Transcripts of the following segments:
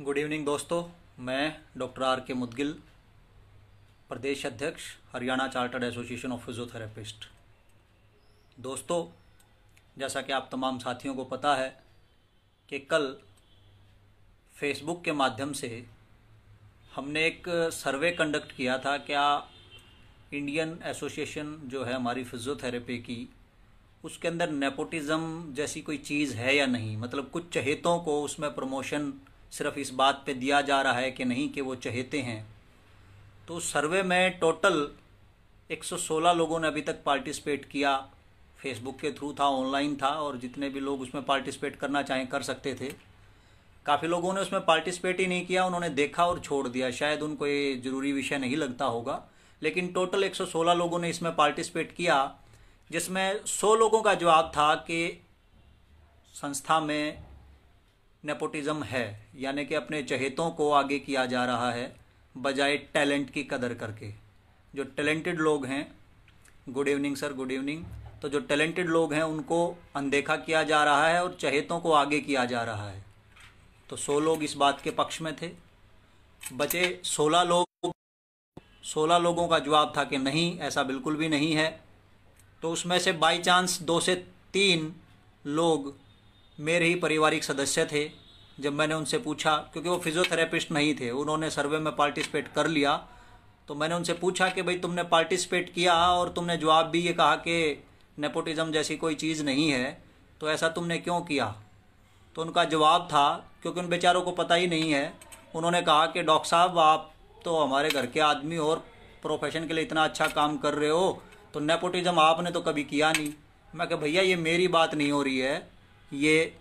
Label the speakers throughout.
Speaker 1: Good evening दोस्तों, मैं doctor R के मुदगिल, प्रदेश अध्यक्ष Haryana chartered association of physiotherapist. दोस्तों, जैसा कि आप तमाम साथियों को पता है कि कल फेसबुक के माध्यम से हमने एक सर्वे कंडक्ट किया था। क्या इंडियन एसोसिएशन जो है हमारी फिजियोथेरेपी की, उसके अंदर नेपोटिज़म जैसी कोई चीज़ है या नहीं। मतलब कुछ चहेतों को उसमें प्रमोशन सिर्फ इस बात पे दिया जा रहा है कि नहीं कि वो चहेते हैं। तो उस सर्वे में टोटल 116 लोगों ने अभी तक पार्टिसिपेट किया। फेसबुक के थ्रू था, ऑनलाइन था, और जितने भी लोग उसमें पार्टिसिपेट करना चाहें कर सकते थे। काफ़ी लोगों ने उसमें पार्टिसिपेट ही नहीं किया, उन्होंने देखा और छोड़ दिया। शायद उनको ये ज़रूरी विषय नहीं लगता होगा, लेकिन टोटल 116 लोगों ने इसमें पार्टिसिपेट किया, जिसमें 100 लोगों का जवाब था कि संस्था में नेपोटिज़म है, यानी कि अपने चहेतों को आगे किया जा रहा है बजाय टैलेंट की कदर करके। जो टैलेंटेड लोग हैं, good evening sir, good evening. तो जो टैलेंटेड लोग हैं उनको अनदेखा किया जा रहा है और चहेतों को आगे किया जा रहा है। तो 100 लोग इस बात के पक्ष में थे। बचे 16 लोगों का जवाब था कि नहीं, ऐसा बिल्कुल भी नहीं है। तो उसमें से बाई चांस 2 से 3 लोग मेरे ही पारिवारिक सदस्य थे। जब मैंने उनसे पूछा, क्योंकि वो फिजियोथेरेपिस्ट नहीं थे, उन्होंने सर्वे में पार्टिसिपेट कर लिया, तो मैंने उनसे पूछा कि भाई तुमने पार्टिसिपेट किया और तुमने जवाब भी ये कहा कि नेपोटिज़म जैसी कोई चीज़ नहीं है, तो ऐसा तुमने क्यों किया। तो उनका जवाब था, क्योंकि उन बेचारों को पता ही नहीं है, उन्होंने कहा कि डॉक्टर साहब, आप तो हमारे घर के आदमी और प्रोफेशन के लिए इतना अच्छा काम कर रहे हो, तो नेपोटिज़म आपने तो कभी किया नहीं। मैं कहा भैया ये मेरी बात नहीं हो रही है, ये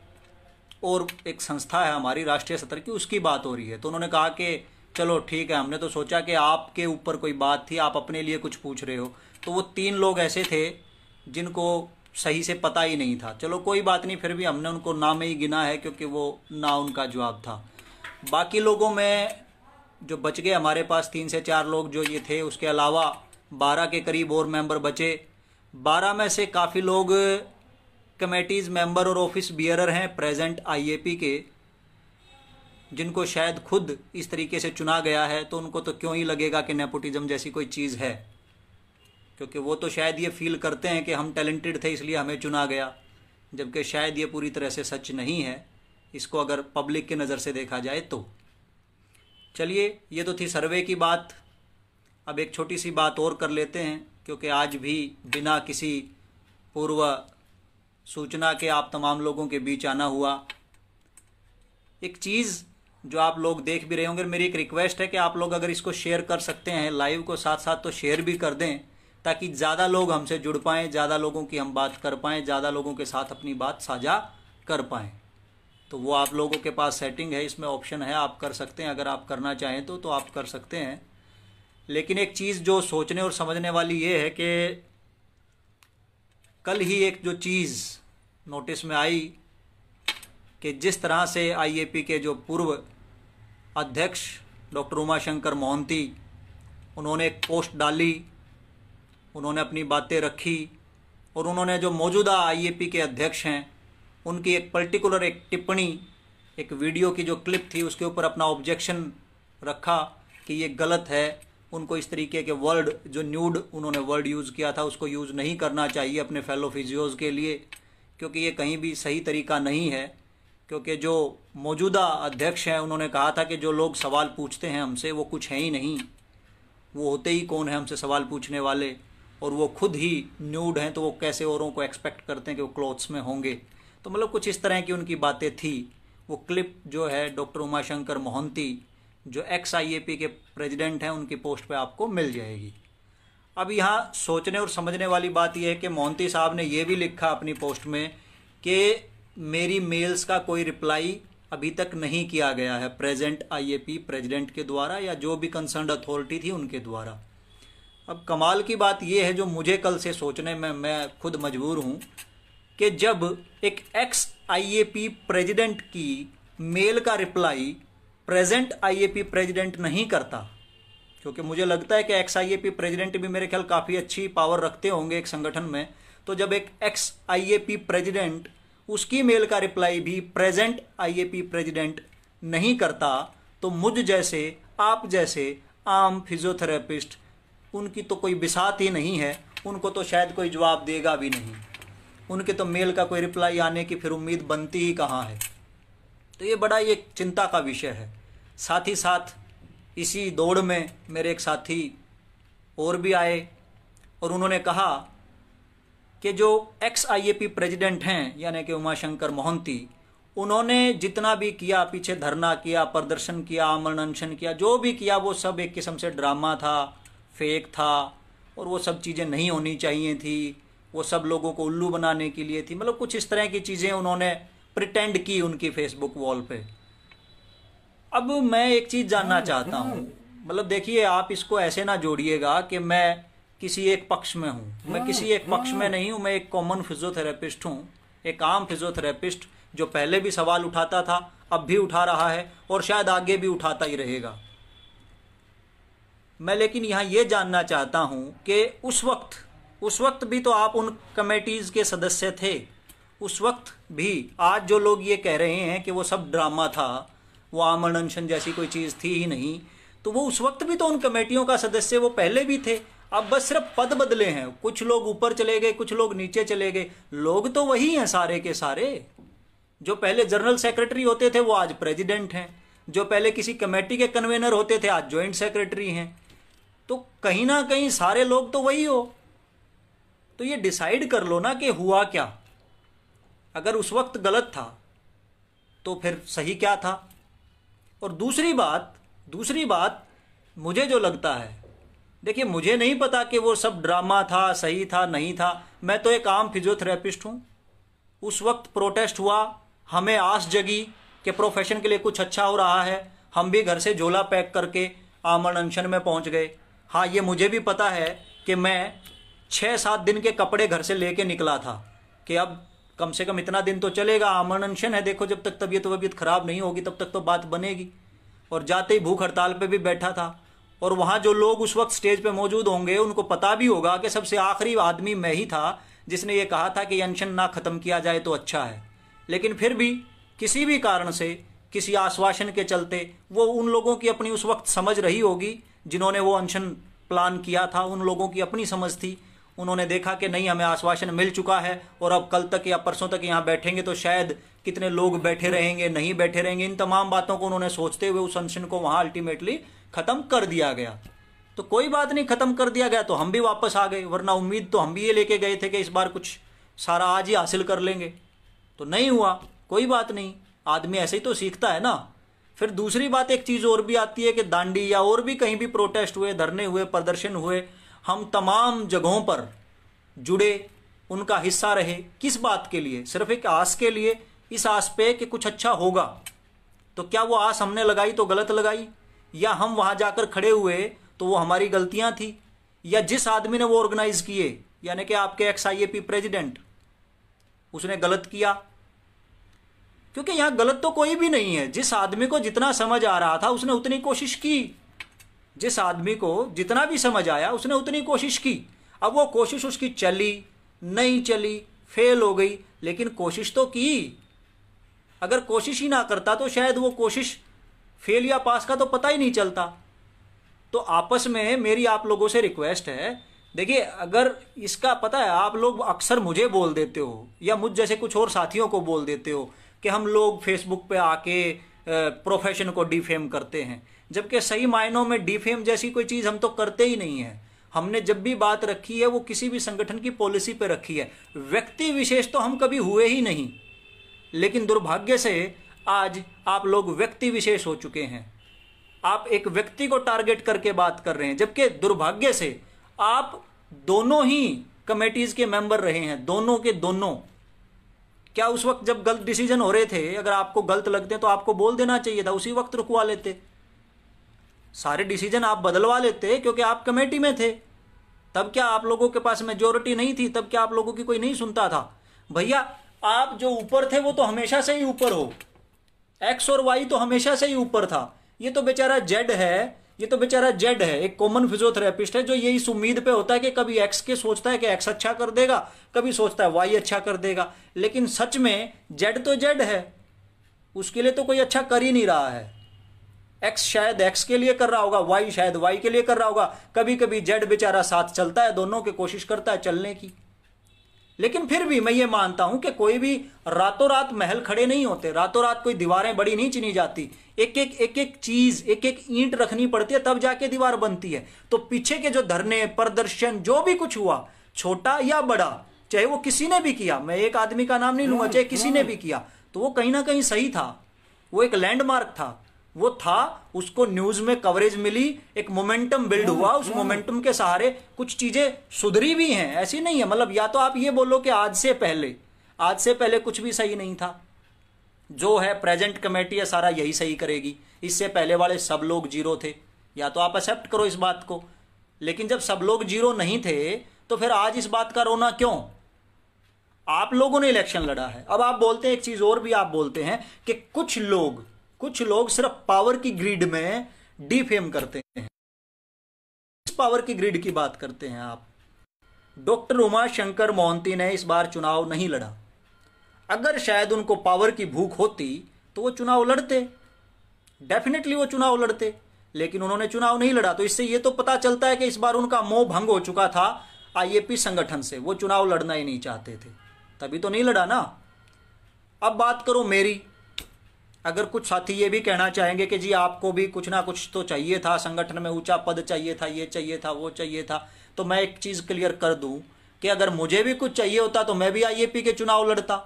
Speaker 1: और एक संस्था है हमारी राष्ट्रीय स्तर की, उसकी बात हो रही है। तो उन्होंने कहा कि चलो ठीक है, हमने तो सोचा कि आपके ऊपर कोई बात थी, आप अपने लिए कुछ पूछ रहे हो। तो वो 3 लोग ऐसे थे जिनको सही से पता ही नहीं था। चलो कोई बात नहीं, फिर भी हमने उनको ना में ही गिना है, क्योंकि वो ना उनका जवाब था। बाकी लोगों में जो बच गए हमारे पास 3 से 4 लोग जो ये थे, उसके अलावा 12 के करीब और मेंबर बचे। 12 में से काफ़ी लोग कमेटीज़ मेंबर और ऑफिस बियरर हैं प्रेजेंट आईएपी के, जिनको शायद खुद इस तरीके से चुना गया है। तो उनको तो क्यों ही लगेगा कि नेपोटिज़म जैसी कोई चीज़ है, क्योंकि वो तो शायद ये फील करते हैं कि हम टैलेंटेड थे इसलिए हमें चुना गया, जबकि शायद ये पूरी तरह से सच नहीं है, इसको अगर पब्लिक की नज़र से देखा जाए तो। चलिए, ये तो थी सर्वे की बात। अब एक छोटी सी बात और कर लेते हैं, क्योंकि आज भी बिना किसी पूर्व सूचना के आप तमाम लोगों के बीच आना हुआ। एक चीज़ जो आप लोग देख भी रहे होंगे, मेरी एक रिक्वेस्ट है कि आप लोग अगर इसको शेयर कर सकते हैं लाइव को, साथ साथ तो शेयर भी कर दें, ताकि ज़्यादा लोग हमसे जुड़ पाएँ, ज़्यादा लोगों की हम बात कर पाएँ, ज़्यादा लोगों के साथ अपनी बात साझा कर पाएँ। तो वो आप लोगों के पास सेटिंग है, इसमें ऑप्शन है, आप कर सकते हैं। अगर आप करना चाहें तो आप कर सकते हैं। लेकिन एक चीज़ जो सोचने और समझने वाली ये है कि कल ही एक जो चीज़ नोटिस में आई कि जिस तरह से आईएपी के जो पूर्व अध्यक्ष डॉक्टर उमाशंकर मोहंती, उन्होंने एक पोस्ट डाली, उन्होंने अपनी बातें रखी, और उन्होंने जो मौजूदा आईएपी के अध्यक्ष हैं उनकी एक पर्टिकुलर एक टिप्पणी, एक वीडियो की जो क्लिप थी, उसके ऊपर अपना ऑब्जेक्शन रखा कि ये गलत है। उनको इस तरीके के वर्ड, जो न्यूड उन्होंने वर्ड यूज़ किया था, उसको यूज़ नहीं करना चाहिए अपने फेलो फिजियोज़ के लिए, क्योंकि ये कहीं भी सही तरीका नहीं है। क्योंकि जो मौजूदा अध्यक्ष हैं उन्होंने कहा था कि जो लोग सवाल पूछते हैं हमसे वो कुछ हैं ही नहीं, वो होते ही कौन है हमसे सवाल पूछने वाले, और वो खुद ही न्यूड हैं, तो वो कैसे औरों को एक्सपेक्ट करते हैं कि वो क्लोथ्स में होंगे। तो मतलब कुछ इस तरह की उनकी बातें थी। वो क्लिप जो है डॉक्टर उमाशंकर मोहंती, जो एक्स आईएपी के प्रेसिडेंट हैं, उनकी पोस्ट पे आपको मिल जाएगी। अब यहाँ सोचने और समझने वाली बात यह है कि मोहंती साहब ने यह भी लिखा अपनी पोस्ट में कि मेरी मेल्स का कोई रिप्लाई अभी तक नहीं किया गया है प्रेजेंट आईएपी प्रेसिडेंट के द्वारा या जो भी कंसर्न्ड अथॉरिटी थी उनके द्वारा। अब कमाल की बात यह है, जो मुझे कल से सोचने में मैं खुद मजबूर हूँ, कि जब एक एक्स आईएपी प्रेसिडेंट की मेल का रिप्लाई प्रेजेंट आईएपी प्रेसिडेंट नहीं करता, क्योंकि मुझे लगता है कि एक्स आईएपी प्रेसिडेंट भी मेरे ख्याल काफ़ी अच्छी पावर रखते होंगे एक संगठन में। तो जब एक एक्स आईएपी प्रेसिडेंट उसकी मेल का रिप्लाई भी प्रेजेंट आईएपी प्रेसिडेंट नहीं करता, तो मुझ जैसे, आप जैसे आम फिजियोथेरेपिस्ट, उनकी तो कोई बिसात ही नहीं है, उनको तो शायद कोई जवाब देगा भी नहीं, उनके तो मेल का कोई रिप्लाई आने की फिर उम्मीद बनती ही कहाँ है। तो ये बड़ा एक चिंता का विषय है। साथ ही साथ इसी दौड़ में मेरे एक साथी और भी आए और उन्होंने कहा कि जो XIAP प्रेसिडेंट हैं यानी कि उमाशंकर मोहंती, उन्होंने जितना भी किया, पीछे धरना किया, प्रदर्शन किया, आमरण अनशन किया, जो भी किया वो सब एक किस्म से ड्रामा था, फेक था, और वो सब चीज़ें नहीं होनी चाहिए थी, वो सब लोगों को उल्लू बनाने के लिए थी। मतलब कुछ इस तरह की चीज़ें उन्होंने प्रिटेंड की उनकी फेसबुक वॉल पे। अब मैं एक चीज़ जानना चाहता हूँ, मतलब देखिए, आप इसको ऐसे ना जोड़िएगा कि मैं किसी एक पक्ष में हूँ। मैं किसी एक पक्ष में नहीं हूँ, मैं एक कॉमन फिजियोथेरेपिस्ट हूँ, एक आम फिजियोथेरेपिस्ट जो पहले भी सवाल उठाता था, अब भी उठा रहा है और शायद आगे भी उठाता ही रहेगा। मैं लेकिन यहाँ ये जानना चाहता हूँ कि उस वक्त भी तो आप उन कमेटीज़ के सदस्य थे। उस वक्त भी आज जो लोग ये कह रहे हैं कि वो सब ड्रामा था, वो आमरण अनशन जैसी कोई चीज़ थी ही नहीं, तो वो उस वक्त भी तो उन कमेटियों का सदस्य वो पहले भी थे। अब बस सिर्फ पद बदले हैं, कुछ लोग ऊपर चले गए, कुछ लोग नीचे चले गए, लोग तो वही हैं सारे के सारे। जो पहले जनरल सेक्रेटरी होते थे वो आज प्रेसिडेंट हैं, जो पहले किसी कमेटी के कन्वेनर होते थे आज ज्वाइंट सेक्रेटरी हैं। तो कहीं ना कहीं सारे लोग तो वही हो। तो ये डिसाइड कर लो ना कि हुआ क्या। अगर उस वक्त गलत था तो फिर सही क्या था। और दूसरी बात मुझे जो लगता है, देखिए मुझे नहीं पता कि वो सब ड्रामा था, सही था, नहीं था। मैं तो एक आम फिजियोथेरेपिस्ट हूँ। उस वक्त प्रोटेस्ट हुआ, हमें आस जगी कि प्रोफेशन के लिए कुछ अच्छा हो रहा है, हम भी घर से झोला पैक करके आमरण अनशन में पहुंच गए। हाँ, ये मुझे भी पता है कि मैं 6-7 दिन के कपड़े घर से लेके निकला था कि अब कम से कम इतना दिन तो चलेगा, आमरण अनशन है, देखो जब तक तबीयत खराब नहीं होगी तब तक तो बात बनेगी। और जाते ही भूख हड़ताल पे भी बैठा था। और वहाँ जो लोग उस वक्त स्टेज पे मौजूद होंगे उनको पता भी होगा कि सबसे आखिरी आदमी मैं ही था जिसने ये कहा था कि अनशन ना ख़त्म किया जाए तो अच्छा है। लेकिन फिर भी किसी भी कारण से, किसी आश्वासन के चलते, वो उन लोगों की अपनी उस वक्त समझ रही होगी जिन्होंने वो अनशन प्लान किया था, उन लोगों की अपनी समझ थी। उन्होंने देखा कि नहीं, हमें आश्वासन मिल चुका है और अब कल तक या परसों तक यहाँ बैठेंगे तो शायद कितने लोग बैठे रहेंगे, नहीं बैठे रहेंगे। इन तमाम बातों को उन्होंने सोचते हुए उस अनशन को वहाँ अल्टीमेटली ख़त्म कर दिया गया। तो कोई बात नहीं, ख़त्म कर दिया गया तो हम भी वापस आ गए, वरना उम्मीद तो हम भी ये लेके गए थे कि इस बार कुछ सारा आज ही हासिल कर लेंगे। तो नहीं हुआ, कोई बात नहीं, आदमी ऐसे ही तो सीखता है ना। फिर दूसरी बात, एक चीज़ और भी आती है कि दांडी या और भी कहीं भी प्रोटेस्ट हुए, धरने हुए, प्रदर्शन हुए, हम तमाम जगहों पर जुड़े, उनका हिस्सा रहे। किस बात के लिए? सिर्फ एक आस के लिए, इस आस पे कि कुछ अच्छा होगा। तो क्या वो आस हमने लगाई तो गलत लगाई, या हम वहां जाकर खड़े हुए तो वो हमारी गलतियां थी, या जिस आदमी ने वो ऑर्गेनाइज किए यानी कि आपके XIAP प्रेसिडेंट, उसने गलत किया? क्योंकि यहां गलत तो कोई भी नहीं है। जिस आदमी को जितना समझ आ रहा था उसने उतनी कोशिश की, जिस आदमी को जितना भी समझ आया उसने उतनी कोशिश की। अब वो कोशिश उसकी चली, नहीं चली, फेल हो गई, लेकिन कोशिश तो की। अगर कोशिश ही ना करता तो शायद वो कोशिश फेल या पास का तो पता ही नहीं चलता। तो आपस में मेरी आप लोगों से रिक्वेस्ट है, देखिए अगर इसका पता है, आप लोग अक्सर मुझे बोल देते हो या मुझ जैसे कुछ और साथियों को बोल देते हो कि हम लोग फेसबुक पे आके प्रोफेशन को डिफेम करते हैं, जबकि सही मायनों में डिफेम जैसी कोई चीज़ हम तो करते ही नहीं है। हमने जब भी बात रखी है वो किसी भी संगठन की पॉलिसी पे रखी है। व्यक्ति विशेष तो हम कभी हुए ही नहीं, लेकिन दुर्भाग्य से आज आप लोग व्यक्ति विशेष हो चुके हैं। आप एक व्यक्ति को टारगेट करके बात कर रहे हैं, जबकि दुर्भाग्य से आप दोनों ही कमेटीज के मेंबर रहे हैं, दोनों के दोनों। क्या उस वक्त जब गलत डिसीजन हो रहे थे, अगर आपको गलत लगते तो आपको बोल देना चाहिए था, उसी वक्त रुकवा लेते, सारे डिसीजन आप बदलवा लेते, क्योंकि आप कमेटी में थे। तब क्या आप लोगों के पास मेजोरिटी नहीं थी? तब क्या आप लोगों की कोई नहीं सुनता था? भैया आप जो ऊपर थे वो तो हमेशा से ही ऊपर हो, X और Y तो हमेशा से ही ऊपर था। ये तो बेचारा जेड है, एक कॉमन फिजियोथेरेपिस्ट है जो ये इस उम्मीद पे होता है कि कभी X के सोचता है कि X अच्छा कर देगा, कभी सोचता है Y अच्छा कर देगा। लेकिन सच में जेड तो जेड है, उसके लिए तो कोई अच्छा कर ही नहीं रहा है। एक्स शायद एक्स के लिए कर रहा होगा, वाई शायद वाई के लिए कर रहा होगा, कभी कभी जेड बेचारा साथ चलता है, दोनों की कोशिश करता है चलने की। लेकिन फिर भी मैं ये मानता हूं कि कोई भी रातों रात महल खड़े नहीं होते, रातों रात कोई दीवारें बड़ी नहीं चुनी जाती, एक चीज, एक एक ईंट रखनी पड़ती है तब जाके दीवार बनती है। तो पीछे के जो धरने, प्रदर्शन, जो भी कुछ हुआ, छोटा या बड़ा, चाहे वो किसी ने भी किया, मैं एक आदमी का नाम नहीं लूंगा, चाहे किसी ने भी किया, तो वो कहीं ना कहीं सही था, वो एक लैंडमार्क था, वो था, उसको न्यूज में कवरेज मिली, एक मोमेंटम बिल्ड हुआ, उस मोमेंटम के सहारे कुछ चीजें सुधरी भी हैं, ऐसी नहीं है। मतलब या तो आप ये बोलो कि आज से पहले कुछ भी सही नहीं था, जो है प्रेजेंट कमेटी है सारा यही सही करेगी, इससे पहले वाले सब लोग जीरो थे, या तो आप एक्सेप्ट करो इस बात को। लेकिन जब सब लोग जीरो नहीं थे तो फिर आज इस बात का रोना क्यों? आप लोगों ने इलेक्शन लड़ा है। अब आप बोलते हैं एक चीज और भी, आप बोलते हैं कि कुछ लोग सिर्फ पावर की ग्रीड में डिफेम करते हैं। इस पावर की ग्रीड की बात करते हैं आप। डॉक्टर उमा शंकर मोहंती ने इस बार चुनाव नहीं लड़ा। अगर शायद उनको पावर की भूख होती तो वो चुनाव लड़ते, डेफिनेटली वो चुनाव लड़ते, लेकिन उन्होंने चुनाव नहीं लड़ा। तो इससे ये तो पता चलता है कि इस बार उनका मोह भंग हो चुका था आईएपी संगठन से, वो चुनाव लड़ना ही नहीं चाहते थे, तभी तो नहीं लड़ा ना। अब बात करो मेरी, अगर कुछ साथी ये भी कहना चाहेंगे कि जी आपको भी कुछ ना कुछ तो चाहिए था, संगठन में ऊंचा पद चाहिए था, ये चाहिए था, वो चाहिए था, तो मैं एक चीज क्लियर कर दूं कि अगर मुझे भी कुछ चाहिए होता तो मैं भी आईएपी के चुनाव लड़ता।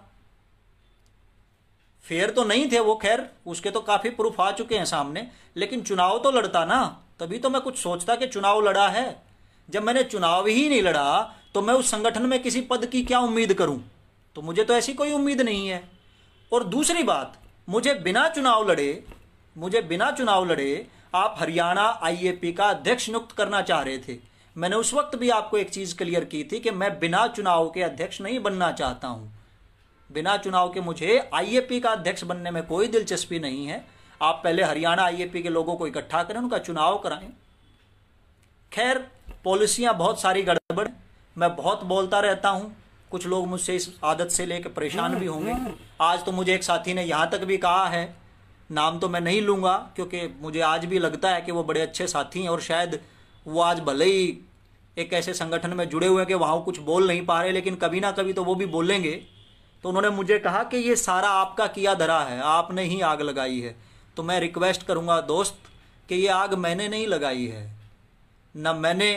Speaker 1: फेयर तो नहीं थे वो, खैर उसके तो काफी प्रूफ आ चुके हैं सामने, लेकिन चुनाव तो लड़ता ना, तभी तो मैं कुछ सोचता कि चुनाव लड़ा है। जब मैंने चुनाव ही नहीं लड़ा तो मैं उस संगठन में किसी पद की क्या उम्मीद करूं? तो मुझे तो ऐसी कोई उम्मीद नहीं है। और दूसरी बात, मुझे बिना चुनाव लड़े आप हरियाणा आईएपी का अध्यक्ष नियुक्त करना चाह रहे थे। मैंने उस वक्त भी आपको एक चीज क्लियर की थी कि मैं बिना चुनाव के अध्यक्ष नहीं बनना चाहता हूं। बिना चुनाव के मुझे आईएपी का अध्यक्ष बनने में कोई दिलचस्पी नहीं है। आप पहले हरियाणा आईएपी के लोगों को इकट्ठा करें, उनका चुनाव कराएं। खैर पॉलिसियां बहुत सारी गड़बड़, मैं बहुत बोलता रहता हूं, कुछ लोग मुझसे इस आदत से लेकर परेशान भी होंगे। आज तो मुझे एक साथी ने यहां तक भी कहा है, नाम तो मैं नहीं लूंगा क्योंकि मुझे आज भी लगता है कि वो बड़े अच्छे साथी हैं, और शायद वो आज भले ही एक ऐसे संगठन में जुड़े हुए हैं कि वहां कुछ बोल नहीं पा रहे, लेकिन कभी ना कभी तो वो भी बोलेंगे। तो उन्होंने मुझे कहा कि ये सारा आपका किया धरा है, आपने ही आग लगाई है। तो मैं रिक्वेस्ट करूंगा दोस्त कि ये आग मैंने नहीं लगाई है, न मैंने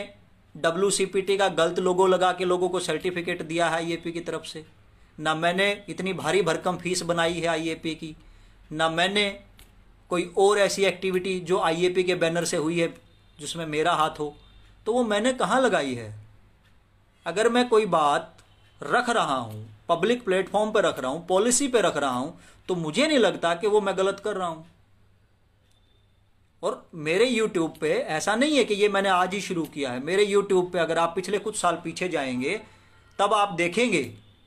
Speaker 1: WCPT का गलत लोगो लगा के लोगों को सर्टिफिकेट दिया है आईएपी की तरफ से, ना मैंने इतनी भारी भरकम फीस बनाई है आईएपी की, ना मैंने कोई और ऐसी एक्टिविटी जो आईएपी के बैनर से हुई है जिसमें मेरा हाथ हो, तो वो मैंने कहाँ लगाई है। अगर मैं कोई बात रख रहा हूँ, पब्लिक प्लेटफॉर्म पर रख रहा हूँ, पॉलिसी पे रख रहा हूँ, तो मुझे नहीं लगता कि वो मैं गलत कर रहा हूँ। और मेरे YouTube पे ऐसा नहीं है कि ये मैंने आज ही शुरू किया है। मेरे YouTube पे अगर आप पिछले कुछ साल पीछे जाएंगे तब आप देखेंगे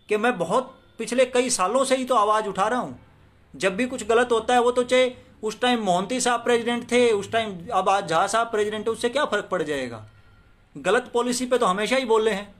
Speaker 1: कि मैं बहुत पिछले कई सालों से ही तो आवाज़ उठा रहा हूँ। जब भी कुछ गलत होता है, वो तो चाहे उस टाइम मोहंती साहब प्रेसिडेंट थे, उस टाइम, अब आज झा साहब प्रेसिडेंट है, उससे क्या फ़र्क पड़ जाएगा। गलत पॉलिसी पे तो हमेशा ही बोले हैं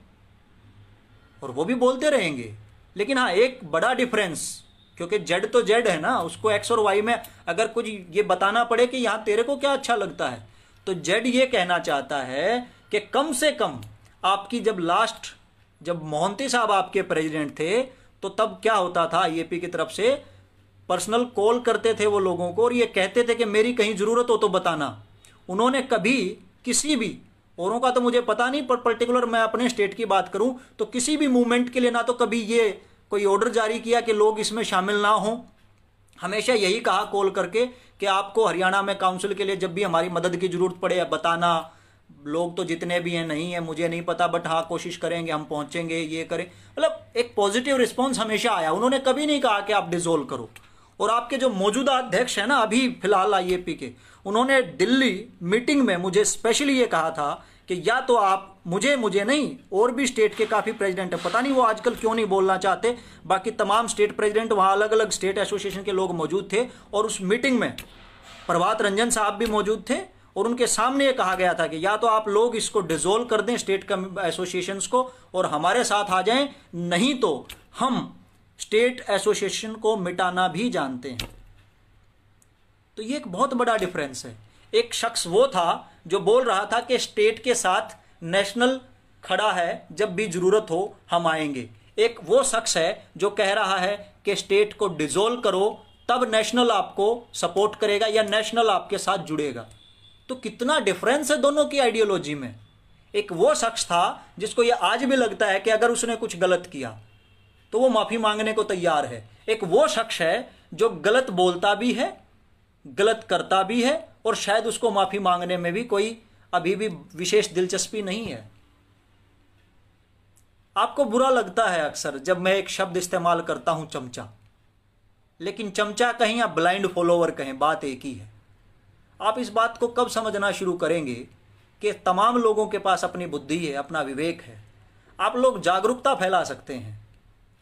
Speaker 1: और वो भी बोलते रहेंगे। लेकिन हाँ, एक बड़ा डिफरेंस, क्योंकि जेड तो जेड है ना, उसको एक्स और वाई में अगर कुछ ये बताना पड़े कि यहाँ तेरे को क्या अच्छा लगता है, तो जेड ये कहना चाहता है कि कम से कम आपकी जब मोहंती साहब आपके प्रेसिडेंट थे तो तब क्या होता था, आईएपी की तरफ से पर्सनल कॉल करते थे वो लोगों को और ये कहते थे कि मेरी कहीं जरूरत हो तो बताना। उन्होंने कभी किसी भी, औरों का तो मुझे पता नहीं, पर पर्टिकुलर मैं अपने स्टेट की बात करूं तो किसी भी मूवमेंट के लिए ना तो कभी ये कोई ऑर्डर जारी किया कि लोग इसमें शामिल ना हों। हमेशा यही कहा कॉल करके कि आपको हरियाणा में काउंसिल के लिए जब भी हमारी मदद की जरूरत पड़े बताना। लोग तो जितने भी हैं नहीं है मुझे नहीं पता, बट हाँ कोशिश करेंगे, हम पहुंचेंगे, ये करें। मतलब एक पॉजिटिव रिस्पॉन्स हमेशा आया। उन्होंने कभी नहीं कहा कि आप डिसोल्व करो। और आपके जो मौजूदा अध्यक्ष है ना अभी फिलहाल आईएपी के, उन्होंने दिल्ली मीटिंग में मुझे स्पेशली ये कहा था कि या तो आप मुझे नहीं, और भी स्टेट के काफ़ी प्रेसिडेंट है, पता नहीं वो आजकल क्यों नहीं बोलना चाहते, बाकी तमाम स्टेट प्रेसिडेंट, वहाँ अलग अलग स्टेट एसोसिएशन के लोग मौजूद थे और उस मीटिंग में प्रभात रंजन साहब भी मौजूद थे और उनके सामने ये कहा गया था कि या तो आप लोग इसको डिसोल्व कर दें स्टेट एसोसिएशंस को और हमारे साथ आ जाएं, नहीं तो हम स्टेट एसोसिएशन को मिटाना भी जानते हैं। तो ये एक बहुत बड़ा डिफरेंस है। एक शख्स वो था जो बोल रहा था कि स्टेट के साथ नेशनल खड़ा है, जब भी जरूरत हो हम आएंगे। एक वो शख्स है जो कह रहा है कि स्टेट को डिसॉल्व करो, तब नेशनल आपको सपोर्ट करेगा या नेशनल आपके साथ जुड़ेगा। तो कितना डिफरेंस है दोनों की आइडियोलॉजी में। एक वो शख्स था जिसको ये आज भी लगता है कि अगर उसने कुछ गलत किया तो वो माफी मांगने को तैयार है। एक वो शख्स है जो गलत बोलता भी है, गलत करता भी है, और शायद उसको माफी मांगने में भी कोई अभी भी विशेष दिलचस्पी नहीं है। आपको बुरा लगता है अक्सर जब मैं एक शब्द इस्तेमाल करता हूं, चमचा, लेकिन चमचा कहें या ब्लाइंड फॉलोवर कहें, बात एक ही है। आप इस बात को कब समझना शुरू करेंगे कि तमाम लोगों के पास अपनी बुद्धि है, अपना विवेक है। आप लोग जागरूकता फैला सकते हैं,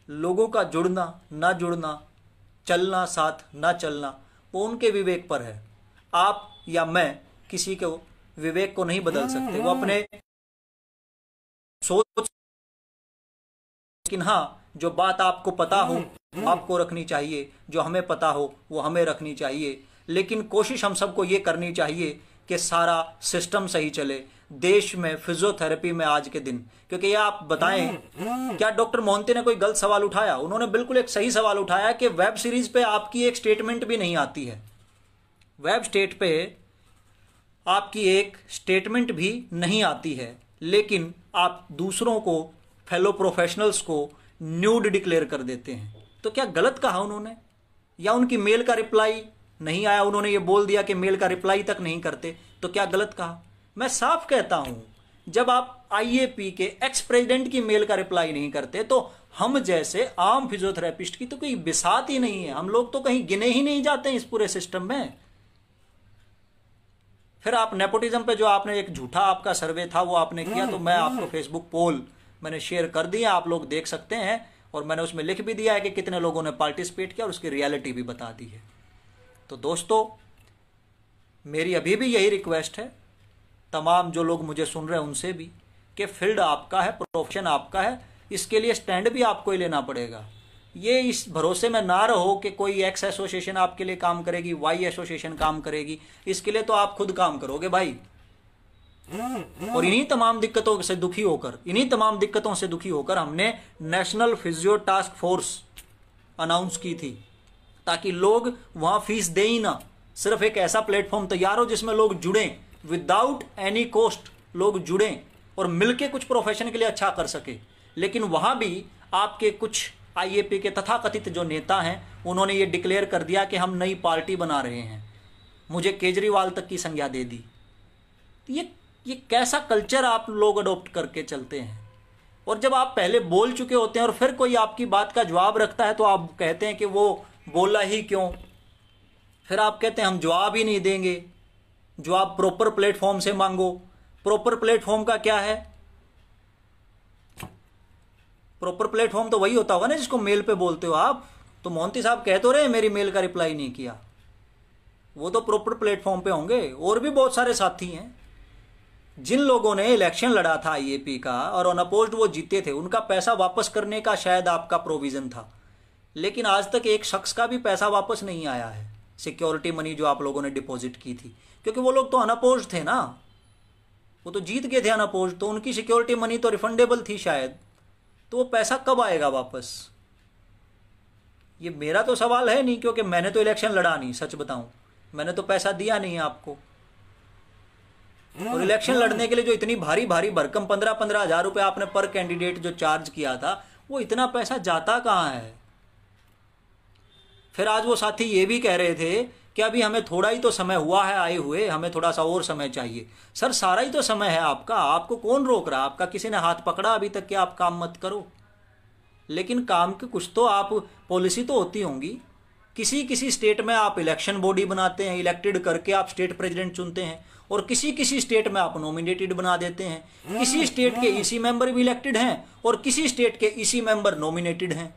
Speaker 1: लोगों का जुड़ना ना जुड़ना, चलना साथ ना चलना, वो उनके विवेक पर है। आप या मैं किसी के विवेक को नहीं बदल सकते, वो अपने सोच। लेकिन हाँ, जो बात आपको पता हो आपको रखनी चाहिए, जो हमें पता हो वो हमें रखनी चाहिए। लेकिन कोशिश हम सबको ये करनी चाहिए कि सारा सिस्टम सही चले देश में, फिजियोथेरेपी में आज के दिन। क्योंकि ये आप बताएं, क्या डॉक्टर मोहंती ने कोई गलत सवाल उठाया? उन्होंने बिल्कुल एक सही सवाल उठाया कि वेब सीरीज पे आपकी एक स्टेटमेंट भी नहीं आती है। वेब स्टेट पे आपकी एक स्टेटमेंट भी नहीं आती है, लेकिन आप दूसरों को, फेलो प्रोफेशनल्स को न्यूड डिक्लेयर कर देते हैं। तो क्या गलत कहा उन्होंने? या उनकी मेल का रिप्लाई नहीं आया, उन्होंने ये बोल दिया कि मेल का रिप्लाई तक नहीं करते, तो क्या गलत कहा? मैं साफ कहता हूं, जब आप आईएपी के एक्स प्रेसिडेंट की मेल का रिप्लाई नहीं करते तो हम जैसे आम फिजियोथेरेपिस्ट की तो कोई बिसात ही नहीं है। हम लोग तो कहीं गिने ही नहीं जाते हैं इस पूरे सिस्टम में। फिर आप नेपोटिज्म पे जो आपने एक झूठा आपका सर्वे था वो आपने किया, तो मैं आपको फेसबुक पोल मैंने शेयर कर दिया, आप लोग देख सकते हैं। और मैंने उसमें लिख भी दिया है कि कितने लोगों ने पार्टिसिपेट किया और उसकी रियलिटी भी बता दी है। तो दोस्तों, मेरी अभी भी यही रिक्वेस्ट है तमाम जो लोग मुझे सुन रहे हैं उनसे भी, कि फील्ड आपका है, प्रोफेशन आपका है, इसके लिए स्टैंड भी आपको ही लेना पड़ेगा। ये इस भरोसे में ना रहो कि कोई एक्स एसोसिएशन आपके लिए काम करेगी, वाई एसोसिएशन काम करेगी। इसके लिए तो आप खुद काम करोगे भाई। और इन्हीं तमाम दिक्कतों से दुखी होकर हमने national physio task force announce की थी, ताकि लोग वहां फीस दे ही ना, सिर्फ एक ऐसा प्लेटफॉर्म तैयार हो जिसमें लोग जुड़ें, विदाउट एनी कॉस्ट लोग जुड़ें और मिलके कुछ प्रोफेशन के लिए अच्छा कर सके। लेकिन वहां भी आपके कुछ आईएपी के तथाकथित जो नेता हैं, उन्होंने ये डिक्लेयर कर दिया कि हम नई पार्टी बना रहे हैं, मुझे केजरीवाल तक की संज्ञा दे दी। ये कैसा कल्चर आप लोग अडॉप्ट करके चलते हैं? और जब आप पहले बोल चुके होते हैं और फिर कोई आपकी बात का जवाब रखता है तो आप कहते हैं कि वो बोला ही क्यों। फिर आप कहते हैं हम जवाब ही नहीं देंगे, जवाब प्रॉपर प्लेटफॉर्म से मांगो। प्रॉपर प्लेटफॉर्म का क्या है? प्रॉपर प्लेटफॉर्म तो वही होता होगा ना जिसको मेल पे बोलते हो आप। तो मोहंती साहब कह तो रहे मेरी मेल का रिप्लाई नहीं किया, वो तो प्रॉपर प्लेटफॉर्म पे होंगे। और भी बहुत सारे साथी हैं जिन लोगों ने इलेक्शन लड़ा था आईएपी का और अनअपोज्ड वो जीते थे, उनका पैसा वापस करने का शायद आपका प्रोविजन था, लेकिन आज तक एक शख्स का भी पैसा वापस नहीं आया है, सिक्योरिटी मनी जो आप लोगों ने डिपॉजिट की थी। क्योंकि वो लोग तो अनअपोज्ड थे ना, वो तो जीत गए थे अनअपोज्ड, तो उनकी सिक्योरिटी मनी तो रिफंडेबल थी शायद। तो वो पैसा कब आएगा वापस? ये मेरा तो सवाल है नहीं, क्योंकि मैंने तो इलेक्शन लड़ा नहीं। सच बताऊं, मैंने तो पैसा दिया नहीं है आपको। और इलेक्शन लड़ने के लिए जो इतनी भारी भारी भरकम 15-15 हज़ार रुपए आपने पर कैंडिडेट जो चार्ज किया था, वो इतना पैसा जाता कहाँ है? फिर आज वो साथी ये भी कह रहे थे कि अभी हमें थोड़ा ही तो समय हुआ है आए हुए, हमें थोड़ा सा और समय चाहिए। सर, सारा ही तो समय है आपका, आपको कौन रोक रहा? आपका किसी ने हाथ पकड़ा अभी तक कि आप काम मत करो? लेकिन काम की कुछ तो आप पॉलिसी तो होती होंगी। किसी किसी स्टेट में आप इलेक्शन बॉडी बनाते हैं, इलेक्टेड करके आप स्टेट प्रेसिडेंट चुनते हैं, और किसी किसी स्टेट में आप नॉमिनेटेड बना देते हैं। किसी स्टेट के ईसी मेंबर भी इलेक्टेड हैं और किसी स्टेट के ईसी मेंबर नॉमिनेटेड हैं।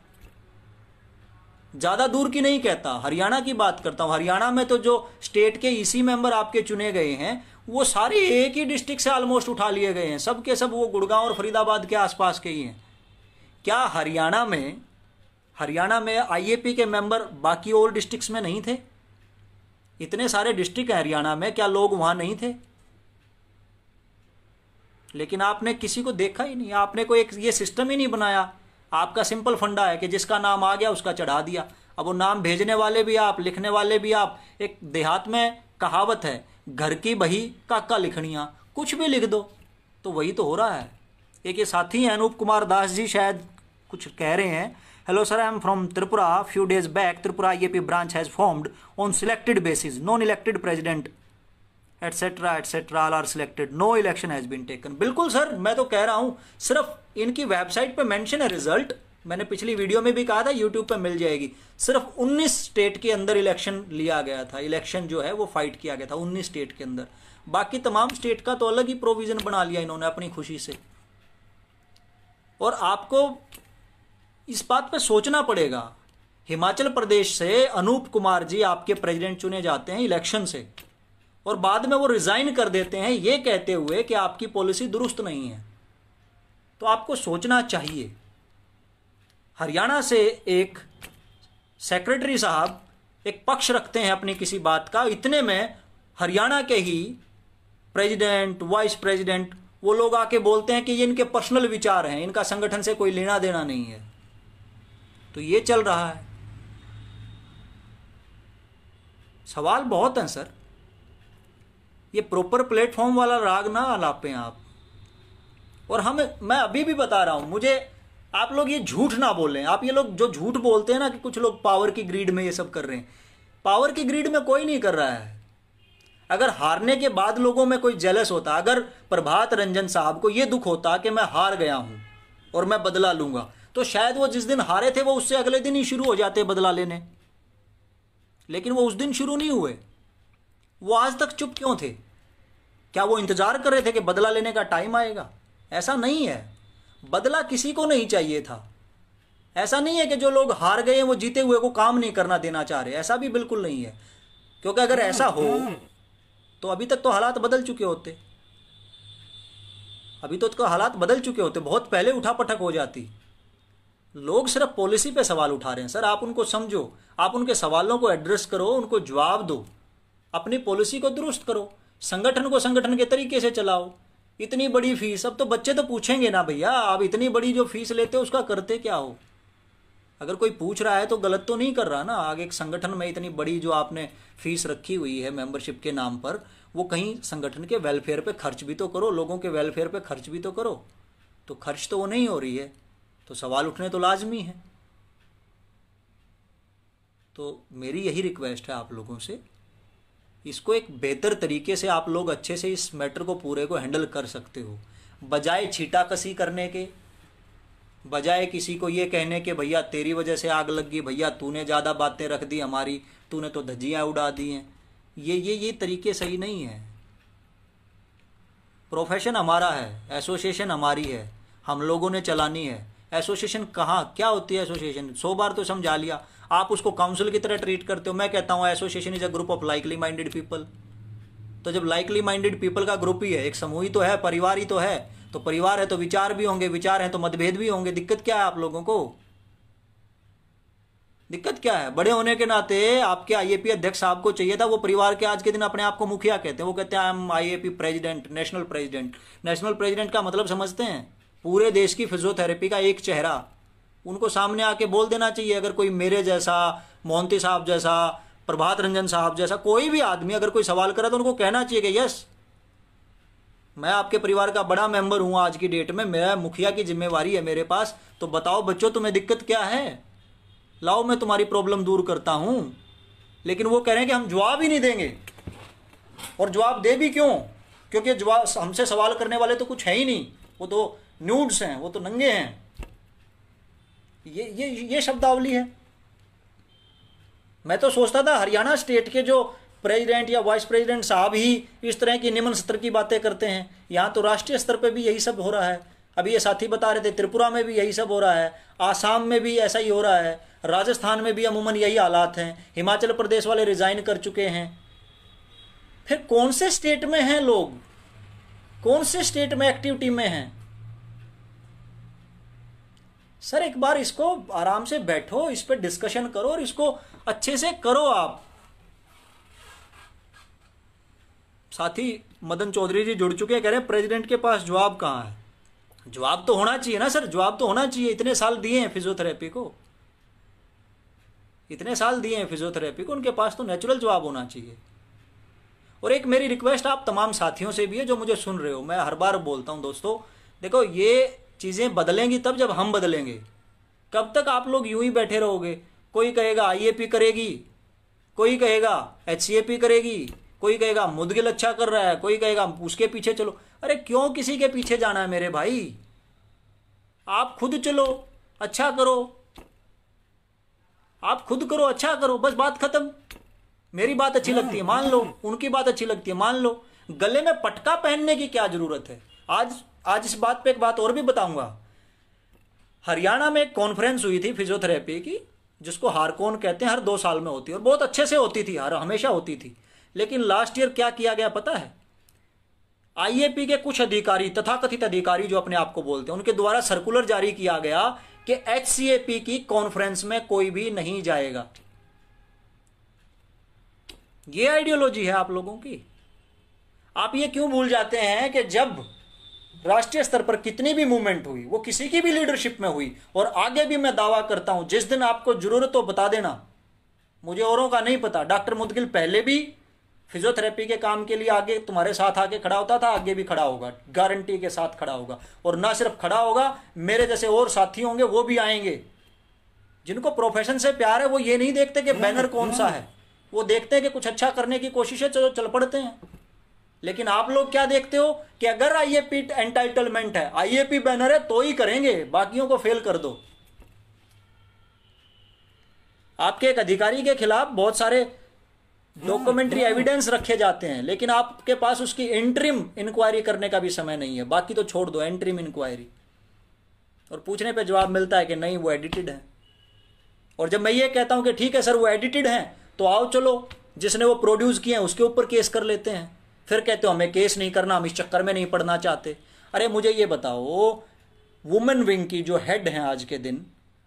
Speaker 1: ज्यादा दूर की नहीं कहता, हरियाणा की बात करता हूं। हरियाणा में तो जो स्टेट के ईसी मेंबर आपके चुने गए हैं वो सारे एक ही डिस्ट्रिक्ट से ऑलमोस्ट उठा लिए गए हैं, सब के सब वो गुड़गांव और फरीदाबाद के आसपास के ही हैं। क्या हरियाणा में आईएपी के मेंबर बाकी और डिस्ट्रिक्ट्स में नहीं थे? इतने सारे डिस्ट्रिक्ट हैं हरियाणा में, क्या लोग वहां नहीं थे? लेकिन आपने किसी को देखा ही नहीं, आपने कोई एक ये सिस्टम ही नहीं बनाया। आपका सिंपल फंडा है कि जिसका नाम आ गया उसका चढ़ा दिया। अब वो नाम भेजने वाले भी आप, लिखने वाले भी आप। एक देहात में कहावत है, घर की बही काका लिखनिया, कुछ भी लिख दो। तो वही तो हो रहा है। एक ये साथी हैं अनूप कुमार दास जी, शायद कुछ कह रहे हैं। Hello sir, I am from Tripura, few days back Tripura IAP branch has formed on selected basis, non elected president etcetera etcetera all are selected, no election has been taken. बिल्कुल सर, मैं तो कह रहा हूं, सिर्फ इनकी वेबसाइट पे मेंशन है रिजल्ट। मैंने पिछली वीडियो में भी कहा था, यूट्यूब पे मिल जाएगी। सिर्फ 19 स्टेट के अंदर इलेक्शन लिया गया था, इलेक्शन जो है वो फाइट किया गया था 19 स्टेट के अंदर। बाकी तमाम स्टेट का तो अलग ही प्रोविजन बना लिया इन्होंने अपनी खुशी से। और आपको इस बात पे सोचना पड़ेगा, हिमाचल प्रदेश से अनूप कुमार जी आपके प्रेसिडेंट चुने जाते हैं इलेक्शन से, और बाद में वो रिजाइन कर देते हैं ये कहते हुए कि आपकी पॉलिसी दुरुस्त नहीं है। तो आपको सोचना चाहिए। हरियाणा से एक सेक्रेटरी साहब एक पक्ष रखते हैं अपनी किसी बात का, इतने में हरियाणा के ही प्रेसिडेंट, वाइस प्रेसिडेंट, वो लोग आके बोलते हैं कि ये इनके पर्सनल विचार हैं, इनका संगठन से कोई लेना देना नहीं है। तो ये चल रहा है। सवाल बहुत हैं सर, ये प्रॉपर प्लेटफॉर्म वाला राग ना आलापें आप। और मैं अभी भी बता रहा हूं, मुझे आप लोग ये झूठ ना बोलें। आप ये लोग जो झूठ बोलते हैं ना कि कुछ लोग पावर की ग्रीड में ये सब कर रहे हैं, पावर की ग्रीड में कोई नहीं कर रहा है। अगर हारने के बाद लोगों में कोई जेलस होता, अगर प्रभात रंजन साहब को ये दुख होता कि मैं हार गया हूं और मैं बदला लूंगा, तो शायद वो जिस दिन हारे थे वो उससे अगले दिन ही शुरू हो जाते बदला लेने। लेकिन वो उस दिन शुरू नहीं हुए। वो आज तक चुप क्यों थे? क्या वो इंतजार कर रहे थे कि बदला लेने का टाइम आएगा? ऐसा नहीं है। बदला किसी को नहीं चाहिए था। ऐसा नहीं है कि जो लोग हार गए वो जीते हुए को काम नहीं करना देना चाह रहे, ऐसा भी बिल्कुल नहीं है। क्योंकि अगर ऐसा हो तो अभी तक तो हालात बदल चुके होते, अभी तो हालात बदल चुके होते, बहुत पहले उठापटक हो जाती। लोग सिर्फ पॉलिसी पे सवाल उठा रहे हैं सर। आप उनको समझो, आप उनके सवालों को एड्रेस करो, उनको जवाब दो, अपनी पॉलिसी को दुरुस्त करो, संगठन को संगठन के तरीके से चलाओ। इतनी बड़ी फीस, अब तो बच्चे तो पूछेंगे ना भैया, आप इतनी बड़ी जो फीस लेते हो उसका करते क्या हो? अगर कोई पूछ रहा है तो गलत तो नहीं कर रहा ना। आगे एक संगठन में इतनी बड़ी जो आपने फीस रखी हुई है मेंबरशिप के नाम पर, वो कहीं संगठन के वेलफेयर पे खर्च भी तो करो, लोगों के वेलफेयर पे खर्च भी तो करो। तो खर्च तो वो नहीं हो रही है, तो सवाल उठने तो लाजमी है। तो मेरी यही रिक्वेस्ट है आप लोगों से, इसको एक बेहतर तरीके से आप लोग अच्छे से इस मैटर को पूरे को हैंडल कर सकते हो, बजाय छीटाकसी करने के, बजाय किसी को ये कहने के भैया तेरी वजह से आग लग गई, भैया तूने ज़्यादा बातें रख दी हमारी, तूने तो धज्जियाँ उड़ा दी हैं। ये तरीके सही नहीं है। प्रोफेशन हमारा है, एसोसिएशन हमारी है, हम लोगों ने चलानी है। एसोसिएशन कहाँ क्या होती है? एसोसिएशन 100 बार तो समझा लिया। आप उसको काउंसिल की तरह ट्रीट करते हो। मैं कहता हूँ association is a group of likely minded people. तो जब लाइकली माइंडेड पीपल का ग्रुप ही है, एक समूह ही तो है, परिवार ही तो है, तो परिवार है तो विचार भी होंगे, विचार है तो मतभेद भी होंगे। दिक्कत क्या है आप लोगों को? दिक्कत क्या है? बड़े होने के नाते आपके आईएपी अध्यक्ष साहब को चाहिए था, वो परिवार के आज के दिन अपने आप को मुखिया कहते हैं। वो कहते हैं I am IAP president, national president. National president का मतलब समझते हैं? पूरे देश की फिजियोथेरेपी का एक चेहरा। उनको सामने आके बोल देना चाहिए, अगर कोई मेरे जैसा, मोहंती साहब जैसा, प्रभात रंजन साहब जैसा कोई भी आदमी अगर कोई सवाल करे तो उनको कहना चाहिए कि यस, मैं आपके परिवार का बड़ा मेंबर हूं आज की डेट में, मेरा मुखिया की जिम्मेवारी है मेरे पास, तो बताओ बच्चों तुम्हें दिक्कत क्या है, लाओ मैं तुम्हारी प्रॉब्लम दूर करता हूं। लेकिन वो कह रहे हैं कि हम जवाब ही नहीं देंगे। और जवाब दे भी क्यों? क्योंकि जवाब हमसे सवाल करने वाले तो कुछ है ही नहीं, वो तो न्यूड्स हैं, वो तो नंगे हैं। ये शब्दावली है। मैं तो सोचता था हरियाणा स्टेट के जो प्रेसिडेंट या वाइस प्रेसिडेंट साहब ही इस तरह की निम्न स्तर की बातें करते हैं। यहाँ तो राष्ट्रीय स्तर पे भी यही सब हो रहा है। अभी ये साथी बता रहे थे त्रिपुरा में भी यही सब हो रहा है, आसाम में भी ऐसा ही हो रहा है, राजस्थान में भी अमूमन यही हालात हैं, हिमाचल प्रदेश वाले रिजाइन कर चुके हैं। फिर कौन से स्टेट में हैं लोग? कौन से स्टेट में एक्टिविटी में हैं? सर एक बार इसको आराम से बैठो, इस पर डिस्कशन करो और इसको अच्छे से करो। आप साथी मदन चौधरी जी जुड़ चुके हैं, कह रहे हैं प्रेसिडेंट के पास जवाब कहाँ है। जवाब तो होना चाहिए ना सर, जवाब तो होना चाहिए। इतने साल दिए हैं फिजियोथेरेपी को, इतने साल दिए हैं फिजियोथेरेपी को, उनके पास तो नेचुरल जवाब होना चाहिए। और एक मेरी रिक्वेस्ट आप तमाम साथियों से भी है जो मुझे सुन रहे हो, मैं हर बार बोलता हूं दोस्तों, देखो ये चीज़ें बदलेंगी तब जब हम बदलेंगे। कब तक आप लोग यूं ही बैठे रहोगे? कोई कहेगा आईएपी करेगी, कोई कहेगा एचसीएपी करेगी, कोई कहेगा मुदगिल अच्छा कर रहा है, कोई कहेगा उसके पीछे चलो। अरे क्यों किसी के पीछे जाना है मेरे भाई? आप खुद चलो, अच्छा करो, आप खुद करो, अच्छा करो, बस बात खत्म। मेरी बात अच्छी लगती है मान लो, उनकी बात अच्छी लगती है मान लो। गले में पटका पहनने की क्या जरूरत है? आज इस बात पे एक बात और भी बताऊंगा। हरियाणा में एक कॉन्फ्रेंस हुई थी फिजियोथेरेपी की, जिसको हारकॉन कहते हैं, हर 2 साल में होती है और बहुत अच्छे से होती थी, हर हमेशा होती थी। लेकिन लास्ट ईयर क्या किया गया पता है? आईएपी के कुछ अधिकारी, तथाकथित अधिकारी जो अपने आप को बोलते हैं, उनके द्वारा सर्कुलर जारी किया गया कि एचसीएपी की कॉन्फ्रेंस में कोई भी नहीं जाएगा। ये आइडियोलॉजी है आप लोगों की। आप ये क्यों भूल जाते हैं कि जब राष्ट्रीय स्तर पर कितनी भी मूवमेंट हुई, वो किसी की भी लीडरशिप में हुई, और आगे भी मैं दावा करता हूं, जिस दिन आपको जरूरत हो बता देना, मुझे औरों का नहीं पता। डॉक्टर मुदगिल पहले भी फिजियोथेरेपी के काम के लिए आगे तुम्हारे साथ आके खड़ा होता था, आगे भी खड़ा होगा, गारंटी के साथ खड़ा होगा। और ना सिर्फ खड़ा होगा, मेरे जैसे और साथी होंगे, वो भी आएंगे। जिनको प्रोफेशन से प्यार है वो ये नहीं देखते कि बैनर कौन सा है, वो देखते हैं कि कुछ अच्छा करने की कोशिश है, चलो चल पड़ते हैं। लेकिन आप लोग क्या देखते हो कि अगर आईएपी एंटाइटलमेंट है, आईएपी बैनर है तो ही करेंगे, बाकियों को फेल कर दो। आपके एक अधिकारी के खिलाफ बहुत सारे डॉक्यूमेंट्री एविडेंस रखे जाते हैं, लेकिन आपके पास उसकी इंटरिम इंक्वायरी करने का भी समय नहीं है। बाकी तो छोड़ दो, इंटरिम इंक्वायरी, और पूछने पे जवाब मिलता है कि नहीं वो एडिटेड है। और जब मैं ये कहता हूं कि ठीक है सर वो एडिटेड है, तो आओ चलो जिसने वो प्रोड्यूस किए हैं उसके ऊपर केस कर लेते हैं। फिर कहते हो हमें केस नहीं करना, हम इस चक्कर में नहीं पड़ना चाहते। अरे मुझे ये बताओ, वुमेन विंग की जो हेड हैं आज के दिन,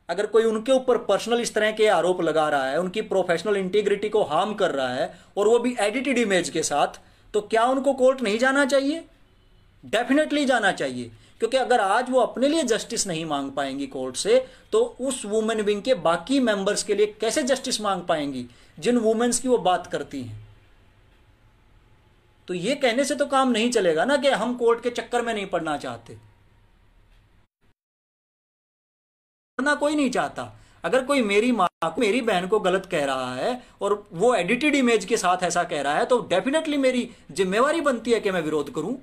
Speaker 1: अगर कोई उनके ऊपर पर्सनल इस तरह के आरोप लगा रहा है, उनकी प्रोफेशनल इंटीग्रिटी को हार्म कर रहा है, और वो भी एडिटेड इमेज के साथ, तो क्या उनको कोर्ट नहीं जाना चाहिए? डेफिनेटली जाना चाहिए। क्योंकि अगर आज वो अपने लिए जस्टिस नहीं मांग पाएंगी कोर्ट से, तो उस वुमेन विंग के बाकी मेंबर्स के लिए कैसे जस्टिस मांग पाएंगी, जिन वुमेन्स की वो बात करती हैं? तो ये कहने से तो काम नहीं चलेगा ना कि हम कोर्ट के चक्कर में नहीं पड़ना चाहते। पढ़ना कोई नहीं चाहता। अगर कोई मेरी माँ को, मेरी बहन को गलत कह रहा है और वो एडिटेड इमेज के साथ ऐसा कह रहा है, तो डेफिनेटली मेरी जिम्मेवारी बनती है कि मैं विरोध करूं।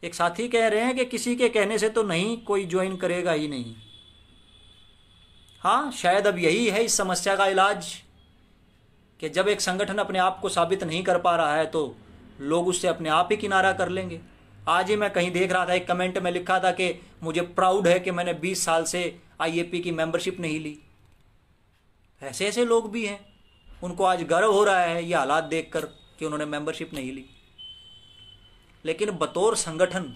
Speaker 1: एक साथी कह रहे हैं कि किसी के कहने से तो नहीं कोई ज्वाइन करेगा ही नहीं। हाँ, शायद अब यही है इस समस्या का इलाज, कि जब एक संगठन अपने आप को साबित नहीं कर पा रहा है तो लोग उससे अपने आप ही किनारा कर लेंगे। आज ही मैं कहीं देख रहा था, एक कमेंट में लिखा था कि मुझे प्राउड है कि मैंने 20 साल से आईएपी की मेंबरशिप नहीं ली। ऐसे ऐसे लोग भी हैं, उनको आज गर्व हो रहा है ये हालात देखकर कि उन्होंने मेंबरशिप नहीं ली। लेकिन बतौर संगठन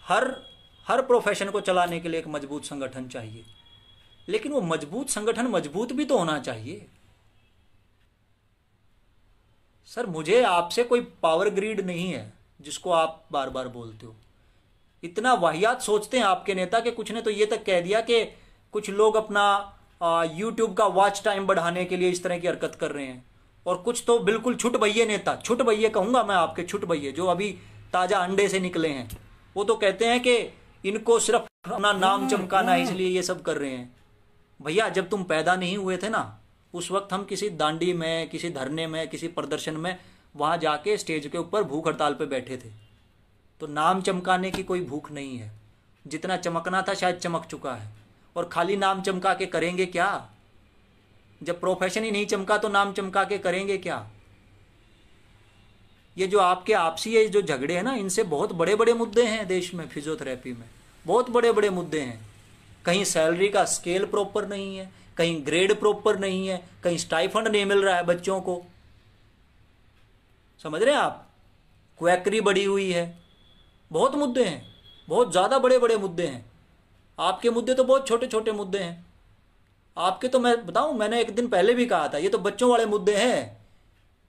Speaker 1: हर प्रोफेशन को चलाने के लिए एक मजबूत संगठन चाहिए। लेकिन वो मजबूत संगठन मजबूत भी तो होना चाहिए। सर मुझे आपसे कोई पावर ग्रीड नहीं है जिसको आप बार बार बोलते हो। इतना वाहियात सोचते हैं आपके नेता कि कुछ ने तो ये तक कह दिया कि कुछ लोग अपना यूट्यूब का वॉच टाइम बढ़ाने के लिए इस तरह की हरकत कर रहे हैं, और कुछ तो बिल्कुल छुट भैये नेता, छुट भैये कहूंगा मैं आपके, छुट भैये जो अभी ताजा अंडे से निकले हैं, वो तो कहते हैं कि इनको सिर्फ अपना नाम चमकाना है इसलिए ये सब कर रहे हैं। भैया जब तुम पैदा नहीं हुए थे ना, उस वक्त हम किसी दांडी में, किसी धरने में, किसी प्रदर्शन में वहां जाके स्टेज के ऊपर भूख हड़ताल पे बैठे थे। तो नाम चमकाने की कोई भूख नहीं है। जितना चमकना था शायद चमक चुका है, और खाली नाम चमका के करेंगे क्या? जब प्रोफेशन ही नहीं चमका तो नाम चमका के करेंगे क्या? ये जो आपके आपसी ये जो झगड़े हैं ना, इनसे बहुत बड़े बड़े मुद्दे हैं देश में, फिजियोथेरेपी में बहुत बड़े बड़े मुद्दे हैं। कहीं सैलरी का स्केल प्रॉपर नहीं है, कहीं ग्रेड प्रॉपर नहीं है, कहीं स्टाइफंड नहीं मिल रहा है बच्चों को, समझ रहे हैं आप? क्वैकरी बढ़ी हुई है, बहुत मुद्दे हैं, बहुत ज़्यादा बड़े बड़े मुद्दे हैं। आपके मुद्दे तो बहुत छोटे छोटे मुद्दे हैं। आपके तो मैं बताऊं, मैंने एक दिन पहले भी कहा था, ये तो बच्चों वाले मुद्दे हैं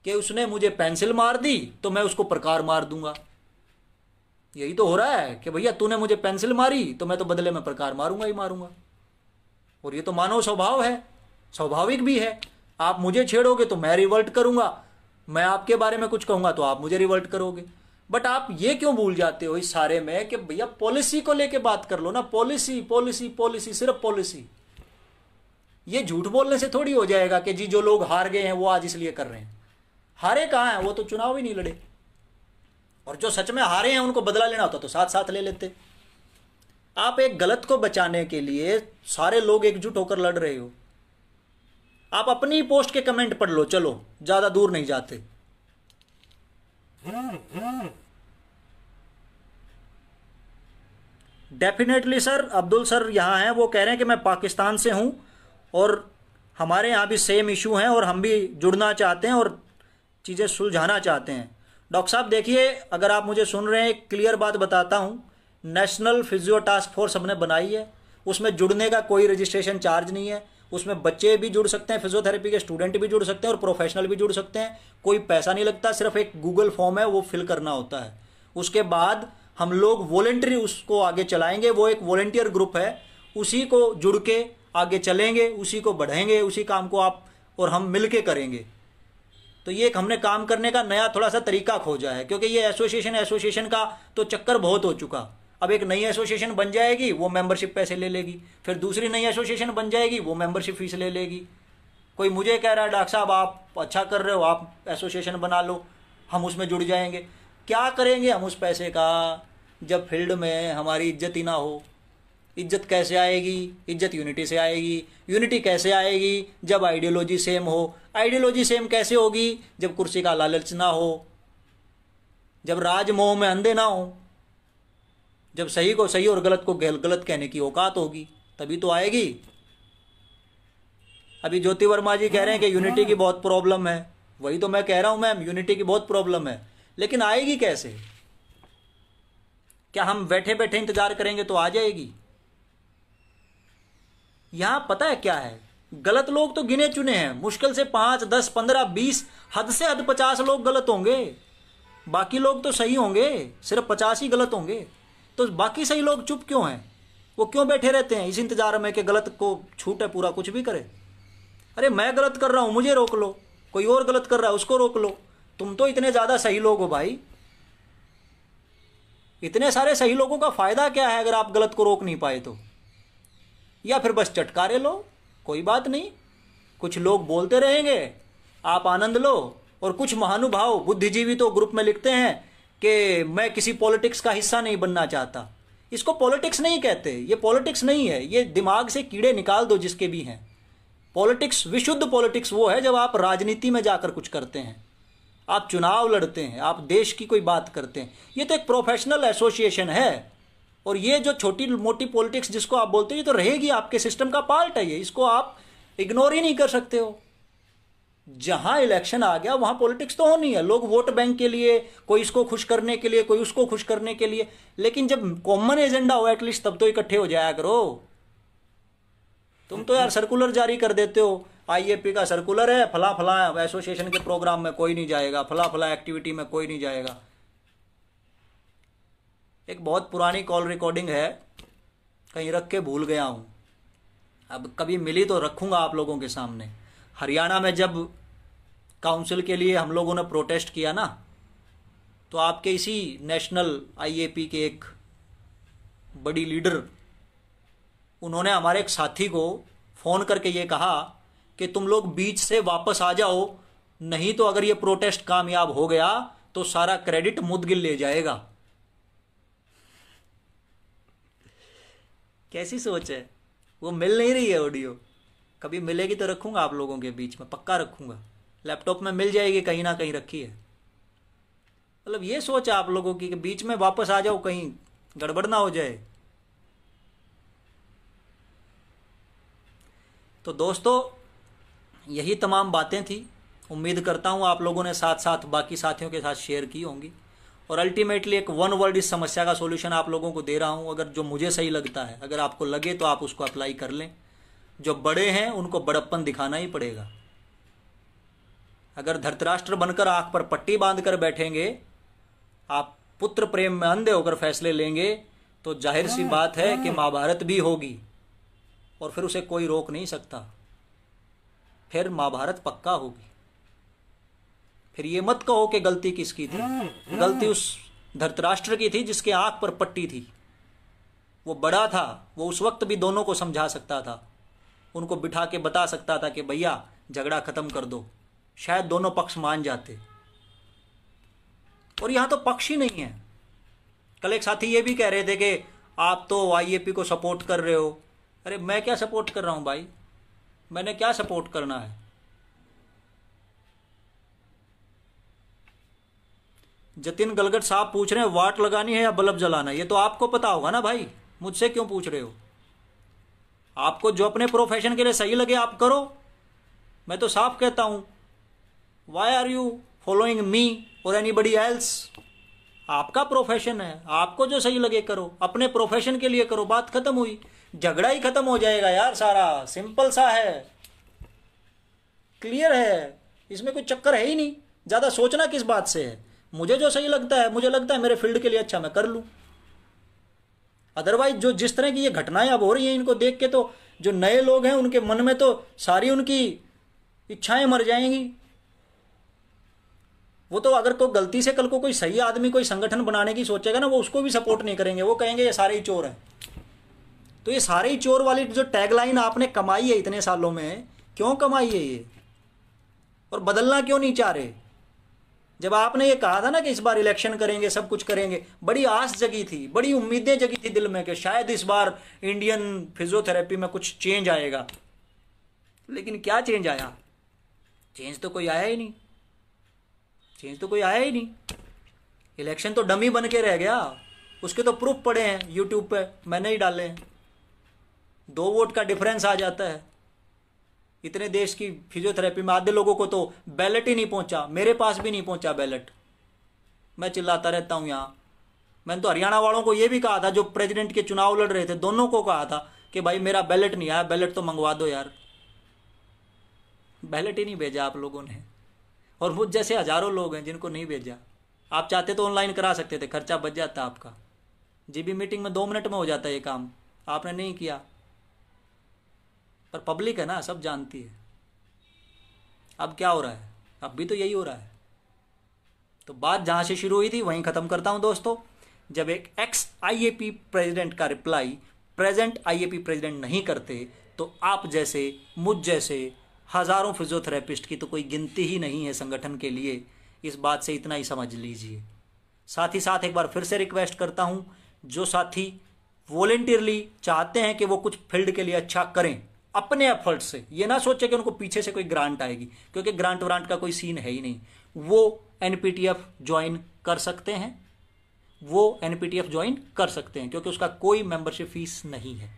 Speaker 1: कि उसने मुझे पेंसिल मार दी तो मैं उसको प्रकार मार दूंगा। यही तो हो रहा है कि भैया तूने मुझे पेंसिल मारी तो मैं तो बदले में प्रकार मारूंगा ही मारूंगा। और ये तो मानव स्वभाव है, स्वाभाविक भी है। आप मुझे छेड़ोगे तो मैं रिवर्ट करूंगा, मैं आपके बारे में कुछ कहूंगा तो आप मुझे रिवर्ट करोगे। बट आप ये क्यों भूल जाते हो इस सारे में कि भैया पॉलिसी को लेके बात कर लो ना, पॉलिसी पॉलिसी पॉलिसी, सिर्फ पॉलिसी। ये झूठ बोलने से थोड़ी हो जाएगा कि जी जो लोग हार गए हैं वो आज इसलिए कर रहे हैं। हारे कहाँ हैं, वो तो चुनाव ही नहीं लड़े। और जो सच में हारे हैं उनको बदला लेना होता तो साथ साथ ले लेते। आप एक गलत को बचाने के लिए सारे लोग एकजुट होकर लड़ रहे हो। आप अपनी पोस्ट के कमेंट पढ़ लो, चलो ज्यादा दूर नहीं जाते। डेफिनेटली सर, अब्दुल सर यहाँ हैं, वो कह रहे हैं कि मैं पाकिस्तान से हूँ और हमारे यहाँ भी सेम इशू हैं और हम भी जुड़ना चाहते हैं और चीज़ें सुलझाना चाहते हैं। डॉक्टर साहब देखिए, अगर आप मुझे सुन रहे हैं, एक क्लियर बात बताता हूँ, नेशनल फिजियो टास्क फोर्स हमने बनाई है, उसमें जुड़ने का कोई रजिस्ट्रेशन चार्ज नहीं है। उसमें बच्चे भी जुड़ सकते हैं, फिजियोथेरेपी के स्टूडेंट भी जुड़ सकते हैं और प्रोफेशनल भी जुड़ सकते हैं। कोई पैसा नहीं लगता, सिर्फ एक गूगल फॉर्म है वो फिल करना होता है। उसके बाद हम लोग वॉलेंटरी उसको आगे चलाएंगे। वो एक वॉलेंटियर ग्रुप है, उसी को जुड़ के आगे चलेंगे, उसी को बढ़ाएंगे, उसी काम को आप और हम मिल के करेंगे। तो ये एक हमने काम करने का नया थोड़ा सा तरीका खोजा है, क्योंकि ये एसोसिएशन का तो चक्कर बहुत हो चुका। अब एक नई एसोसिएशन बन जाएगी, वो मेंबरशिप पैसे ले लेगी, फिर दूसरी नई एसोसिएशन बन जाएगी, वो मेंबरशिप फीस ले लेगी। कोई मुझे कह रहा है डॉक्टर साहब आप अच्छा कर रहे हो, आप एसोसिएशन बना लो, हम उसमें जुड़ जाएंगे। क्या करेंगे हम उस पैसे का, जब फील्ड में हमारी इज्जत ही ना हो। इज्जत कैसे आएगी? इज्जत यूनिटी से आएगी। यूनिटी कैसे आएगी? जब आइडियोलॉजी सेम हो। आइडियोलॉजी सेम कैसे होगी? जब कुर्सी का लालच ना हो, जब राजमोह में अंधे ना हो, जब सही को सही और गलत को गलत कहने की औकात होगी, तभी तो आएगी। अभी ज्योति वर्मा जी कह रहे हैं कि यूनिटी की बहुत प्रॉब्लम है। वही तो मैं कह रहा हूं मैम, यूनिटी की बहुत प्रॉब्लम है, लेकिन आएगी कैसे? क्या हम बैठे बैठे इंतजार करेंगे तो आ जाएगी? यहां पता है क्या है, गलत लोग तो गिने चुने हैं, मुश्किल से 5, 10, 15, 20, हद से हद 50 लोग गलत होंगे, बाकी लोग तो सही होंगे। सिर्फ 50 ही गलत होंगे, तो बाकी सही लोग चुप क्यों हैं? वो क्यों बैठे रहते हैं इस इंतजार में कि गलत को छूट है पूरा, कुछ भी करे? अरे मैं गलत कर रहा हूं, मुझे रोक लो, कोई और गलत कर रहा है उसको रोक लो। तुम तो इतने ज्यादा सही लोग हो भाई, इतने सारे सही लोगों का फायदा क्या है अगर आप गलत को रोक नहीं पाए तो? या फिर बस चटकारे लो, कोई बात नहीं, कुछ लोग बोलते रहेंगे, आप आनंद लो। और कुछ महानुभाव बुद्धिजीवी तो ग्रुप में लिखते हैं कि मैं किसी पॉलिटिक्स का हिस्सा नहीं बनना चाहता। इसको पॉलिटिक्स नहीं कहते, ये पॉलिटिक्स नहीं है, ये दिमाग से कीड़े निकाल दो जिसके भी हैं। पॉलिटिक्स, विशुद्ध पॉलिटिक्स वो है जब आप राजनीति में जाकर कुछ करते हैं, आप चुनाव लड़ते हैं, आप देश की कोई बात करते हैं। ये तो एक प्रोफेशनल एसोसिएशन है। और ये जो छोटी मोटी पॉलिटिक्स जिसको आप बोलते हो, ये तो रहेगी, आपके सिस्टम का पार्ट है ये, इसको आप इग्नोर ही नहीं कर सकते हो। जहां इलेक्शन आ गया वहां पॉलिटिक्स तो होनी है। लोग वोट बैंक के लिए, कोई इसको खुश करने के लिए, कोई उसको खुश करने के लिए, लेकिन जब कॉमन एजेंडा हो एटलीस्ट तब तो इकट्ठे हो जाया करो। तुम तो यार सर्कुलर जारी कर देते हो, आईएपी का सर्कुलर है, फला फला एसोसिएशन के प्रोग्राम में कोई नहीं जाएगा, फला फला एक्टिविटी में कोई नहीं जाएगा। एक बहुत पुरानी कॉल रिकॉर्डिंग है, कहीं रख के भूल गया हूं, अब कभी मिली तो रखूंगा आप लोगों के सामने। हरियाणा में जब काउंसिल के लिए हम लोगों ने प्रोटेस्ट किया ना, तो आपके इसी नेशनल आईएपी के एक बड़ी लीडर, उन्होंने हमारे एक साथी को फोन करके ये कहा कि तुम लोग बीच से वापस आ जाओ, नहीं तो अगर ये प्रोटेस्ट कामयाब हो गया तो सारा क्रेडिट मुदगिल ले जाएगा। कैसी सोच है? वो मिल नहीं रही है ऑडियो, कभी मिलेगी तो रखूंगा आप लोगों के बीच में, पक्का रखूंगा, लैपटॉप में मिल जाएगी, कहीं ना कहीं रखी है। मतलब ये सोच है आप लोगों की कि बीच में वापस आ जाओ, कहीं गड़बड़ ना हो जाए। तो दोस्तों यही तमाम बातें थी, उम्मीद करता हूं आप लोगों ने साथ साथ बाकी साथियों के साथ शेयर की होंगी। और अल्टीमेटली एक वन वर्ड इस समस्या का सॉल्यूशन आप लोगों को दे रहा हूं, अगर जो मुझे सही लगता है, अगर आपको लगे तो आप उसको अप्लाई कर लें। जो बड़े हैं उनको बड़प्पन दिखाना ही पड़ेगा। अगर धृतराष्ट्र बनकर आंख पर पट्टी बांधकर बैठेंगे, आप पुत्र प्रेम में अंधे होकर फैसले लेंगे, तो जाहिर सी बात है कि महाभारत भी होगी और फिर उसे कोई रोक नहीं सकता। फिर महाभारत पक्का होगी। फिर ये मत कहो कि गलती किसकी थी। गलती उस धृतराष्ट्र की थी जिसके आंख पर पट्टी थी। वो बड़ा था, वो उस वक्त भी दोनों को समझा सकता था, उनको बिठा के बता सकता था कि भैया झगड़ा खत्म कर दो, शायद दोनों पक्ष मान जाते। और यहां तो पक्ष ही नहीं है। कल एक साथी ये भी कह रहे थे कि आप तो आईएपी को सपोर्ट कर रहे हो। अरे मैं क्या सपोर्ट कर रहा हूं भाई, मैंने क्या सपोर्ट करना है। जतिन गलगट साहब पूछ रहे हैं वाट लगानी है या बल्ब जलाना है, ये तो आपको पता होगा ना भाई, मुझसे क्यों पूछ रहे हो। आपको जो अपने प्रोफेशन के लिए सही लगे आप करो। मैं तो साफ कहता हूं, why are you following me और एनीबडी एल्स। आपका प्रोफेशन है, आपको जो सही लगे करो, अपने प्रोफेशन के लिए करो, बात खत्म हुई। झगड़ा ही खत्म हो जाएगा यार, सारा सिंपल सा है, क्लियर है, इसमें कोई चक्कर है ही नहीं। ज्यादा सोचना किस बात से है। मुझे जो सही लगता है, मुझे लगता है मेरे फील्ड के लिए अच्छा, मैं कर लूं। अदरवाइज जो जिस तरह की ये घटनाएं अब हो रही हैं, इनको देख के तो जो नए लोग हैं उनके मन में तो सारी उनकी इच्छाएं मर जाएंगी। वो तो अगर कोई गलती से कल को कोई सही आदमी कोई संगठन बनाने की सोचेगा ना, वो उसको भी सपोर्ट नहीं करेंगे, वो कहेंगे ये सारे ही चोर हैं। तो ये सारे ही चोर वाली जो टैगलाइन आपने कमाई है इतने सालों में, क्यों कमाई है ये, और बदलना क्यों नहीं चाह रहे। जब आपने ये कहा था ना कि इस बार इलेक्शन करेंगे, सब कुछ करेंगे, बड़ी आस जगी थी, बड़ी उम्मीदें जगी थी दिल में कि शायद इस बार इंडियन फिजियोथेरेपी में कुछ चेंज आएगा। लेकिन क्या चेंज आया? चेंज तो कोई आया ही नहीं। चेंज तो कोई आया ही नहीं। इलेक्शन तो डमी बन के रह गया। उसके तो प्रूफ पड़े हैं यूट्यूब पे, मैंने ही डाले हैं। 2 वोट का डिफरेंस आ जाता है। इतने देश की फिजियोथेरेपी में आधे लोगों को तो बैलेट ही नहीं पहुंचा, मेरे पास भी नहीं पहुंचा बैलेट। मैं चिल्लाता रहता हूं यहां। मैंने तो हरियाणा वालों को यह भी कहा था, जो प्रेसिडेंट के चुनाव लड़ रहे थे, दोनों को कहा था कि भाई मेरा बैलेट नहीं आया, बैलेट तो मंगवा दो यार। बैलेट ही नहीं भेजा आप लोगों ने। और मुझ जैसे हजारों लोग हैं जिनको नहीं भेजा। आप चाहते तो ऑनलाइन करा सकते थे, खर्चा बच जाता आपका। जीबी मीटिंग में 2 मिनट में हो जाता है ये काम, आपने नहीं किया। पर पब्लिक है ना, सब जानती है। अब क्या हो रहा है? अब भी तो यही हो रहा है। तो बात जहां से शुरू हुई थी वहीं खत्म करता हूं दोस्तों। जब एक एक्स आईएपी प्रेसिडेंट का रिप्लाई प्रेजेंट आईएपी प्रेसिडेंट नहीं करते, तो आप जैसे मुझ जैसे हजारों फिजियोथेरेपिस्ट की तो कोई गिनती ही नहीं है संगठन के लिए। इस बात से इतना ही समझ लीजिए। साथ ही साथ एक बार फिर से रिक्वेस्ट करता हूं, जो साथी वॉलेंटियरली चाहते हैं कि वो कुछ फील्ड के लिए अच्छा करें अपने एफर्ट से, ये ना सोचे कि उनको पीछे से कोई ग्रांट आएगी, क्योंकि ग्रांट व्रांट का कोई सीन है ही नहीं। वो एनपीटीएफ ज्वाइन कर सकते हैं, वो एनपीटीएफ ज्वाइन कर सकते हैं, क्योंकि उसका कोई मेंबरशिप फीस नहीं है।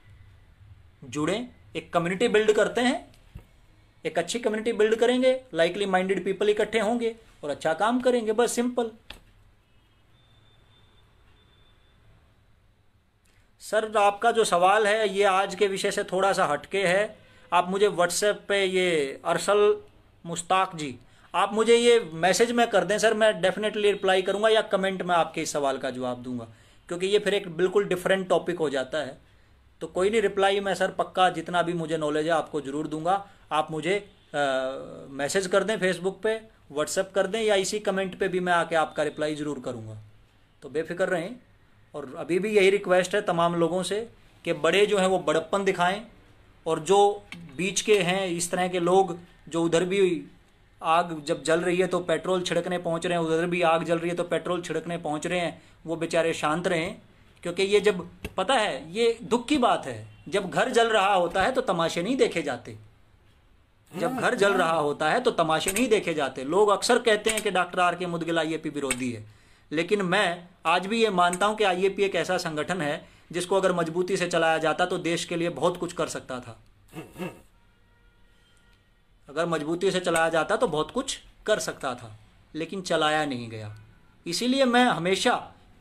Speaker 1: जुड़े, एक कम्युनिटी बिल्ड करते हैं, एक अच्छी कम्युनिटी बिल्ड करेंगे, लाइकली माइंडेड पीपल इकट्ठे होंगे और अच्छा काम करेंगे, बस सिंपल। सर आपका जो सवाल है ये आज के विषय से थोड़ा सा हटके है। आप मुझे व्हाट्सएप पे, ये अरसल मुश्ताक जी, आप मुझे ये मैसेज में कर दें सर, मैं डेफिनेटली रिप्लाई करूंगा, या कमेंट में आपके इस सवाल का जवाब दूंगा, क्योंकि ये फिर एक बिल्कुल डिफरेंट टॉपिक हो जाता है। तो कोई नहीं, रिप्लाई मैं सर पक्का जितना भी मुझे नॉलेज है आपको ज़रूर दूंगा। आप मुझे मैसेज कर दें, फेसबुक पे व्हाट्सएप कर दें, या इसी कमेंट पे भी मैं आके आपका रिप्लाई ज़रूर करूंगा। तो बेफिक्र रहें। और अभी भी यही रिक्वेस्ट है तमाम लोगों से कि बड़े जो हैं वो बड़प्पन दिखाएं, और जो बीच के हैं इस तरह के लोग, जो उधर भी आग जब जल रही है तो पेट्रोल छिड़कने पहुंच रहे हैं, उधर भी आग जल रही है तो पेट्रोल छिड़कने पहुंच रहे हैं, वो बेचारे शांत रहें। क्योंकि ये जब, पता है ये दुख की बात है, जब घर जल रहा होता है तो तमाशे नहीं देखे जाते। जब घर जल रहा होता है तो तमाशे नहीं देखे जाते। लोग अक्सर कहते हैं कि डॉक्टर आर के मुदगिल आईएपी विरोधी है, लेकिन मैं आज भी ये मानता हूं कि आईएपी एक ऐसा संगठन है जिसको अगर मजबूती से चलाया जाता तो देश के लिए बहुत कुछ कर सकता था। अगर मजबूती से चलाया जाता तो बहुत कुछ कर सकता था, लेकिन चलाया नहीं गया। इसीलिए मैं हमेशा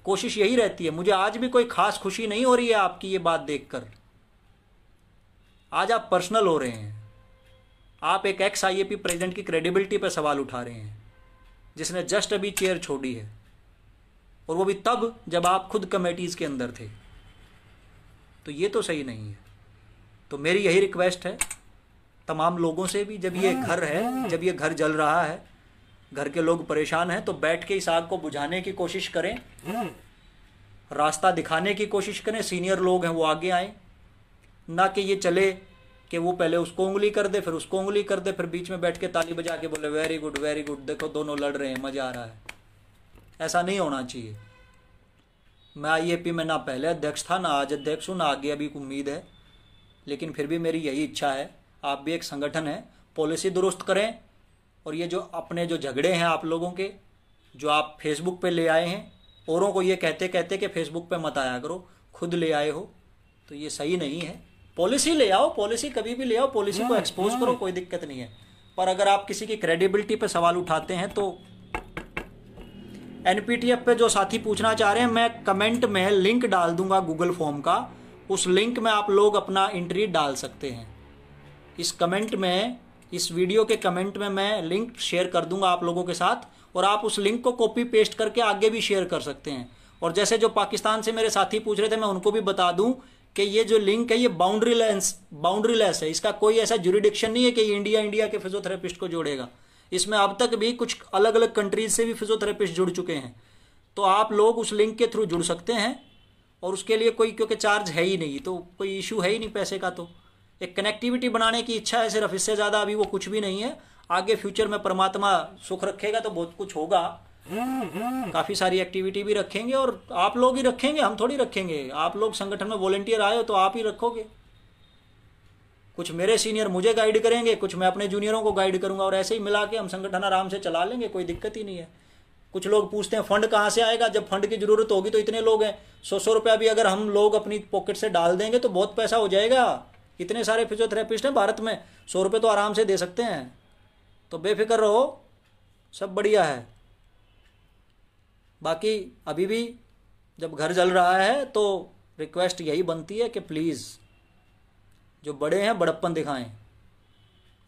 Speaker 1: कोशिश यही रहती है, मुझे आज भी कोई खास खुशी नहीं हो रही है आपकी ये बात देखकर। आज आप पर्सनल हो रहे हैं। आप एक एक्स आईएपी प्रेसिडेंट की क्रेडिबिलिटी पर सवाल उठा रहे हैं, जिसने जस्ट अभी चेयर छोड़ी है, और वो भी तब जब आप खुद कमेटीज के अंदर थे। तो ये तो सही नहीं है। तो मेरी यही रिक्वेस्ट है तमाम लोगों से भी, जब ये घर है, जब ये घर जल रहा है, घर के लोग परेशान हैं, तो बैठ के इस आग को बुझाने की कोशिश करें, रास्ता दिखाने की कोशिश करें। सीनियर लोग हैं वो आगे आए, ना कि ये चले कि वो पहले उसको उंगली कर दे, फिर उसको उंगली कर दे, फिर बीच में बैठ के ताली बजा के बोले वेरी गुड वेरी गुड, देखो दोनों लड़ रहे हैं, मज़ा आ रहा है। ऐसा नहीं होना चाहिए। मैं आईएपी में ना पहले अध्यक्ष था, ना आज अध्यक्ष हूँ, ना आगे अभी उम्मीद है, लेकिन फिर भी मेरी यही इच्छा है, आप भी एक संगठन है, पॉलिसी दुरुस्त करें। और ये जो अपने जो झगड़े हैं आप लोगों के, जो आप फेसबुक पे ले आए हैं, औरों को ये कहते कहते कि फेसबुक पे मत आया करो, खुद ले आए हो, तो ये सही नहीं है। पॉलिसी ले आओ, पॉलिसी कभी भी ले आओ, पॉलिसी को एक्सपोज करो, कोई दिक्कत नहीं है। पर अगर आप किसी की क्रेडिबिलिटी पे सवाल उठाते हैं तो एनपीटीएफ पे जो साथी पूछना चाह रहे हैं, मैं कमेंट में लिंक डाल दूंगा गूगल फॉर्म का, उस लिंक में आप लोग अपना एंट्री डाल सकते हैं। इस कमेंट में, इस वीडियो के कमेंट में मैं लिंक शेयर कर दूंगा आप लोगों के साथ, और आप उस लिंक को कॉपी पेस्ट करके आगे भी शेयर कर सकते हैं। और जैसे जो पाकिस्तान से मेरे साथी पूछ रहे थे, मैं उनको भी बता दूं कि ये जो लिंक है ये बाउंड्रीलेस है, इसका कोई ऐसा ज्यूरिडिक्शन नहीं है कि इंडिया के फिजियोथेरेपिस्ट को जोड़ेगा। इसमें अब तक भी कुछ अलग अलग कंट्रीज से भी फिजियोथेरेपिस्ट जुड़ चुके हैं, तो आप लोग उस लिंक के थ्रू जुड़ सकते हैं। और उसके लिए कोई, क्योंकि चार्ज है ही नहीं, तो कोई इशू है ही नहीं पैसे का, तो एक कनेक्टिविटी बनाने की इच्छा है सिर्फ, इससे ज़्यादा अभी वो कुछ भी नहीं है। आगे फ्यूचर में परमात्मा सुख रखेगा तो बहुत कुछ होगा, काफ़ी सारी एक्टिविटी भी रखेंगे, और आप लोग ही रखेंगे, हम थोड़ी रखेंगे। आप लोग संगठन में वॉलंटियर आए हो तो आप ही रखोगे। कुछ मेरे सीनियर मुझे गाइड करेंगे, कुछ मैं अपने जूनियरों को गाइड करूंगा, और ऐसे ही मिला के हम संगठन आराम से चला लेंगे, कोई दिक्कत ही नहीं है। कुछ लोग पूछते हैं फंड कहाँ से आएगा, जब फंड की जरूरत होगी तो इतने लोग हैं, 100 रुपया भी अगर हम लोग अपनी पॉकेट से डाल देंगे तो बहुत पैसा हो जाएगा। इतने सारे फिजियोथेरेपिस्ट हैं भारत में, 100 रुपये तो आराम से दे सकते हैं। तो बेफिक्र रहो, सब बढ़िया है। बाकी अभी भी जब घर जल रहा है तो रिक्वेस्ट यही बनती है कि प्लीज़ जो बड़े हैं बड़प्पन दिखाएं।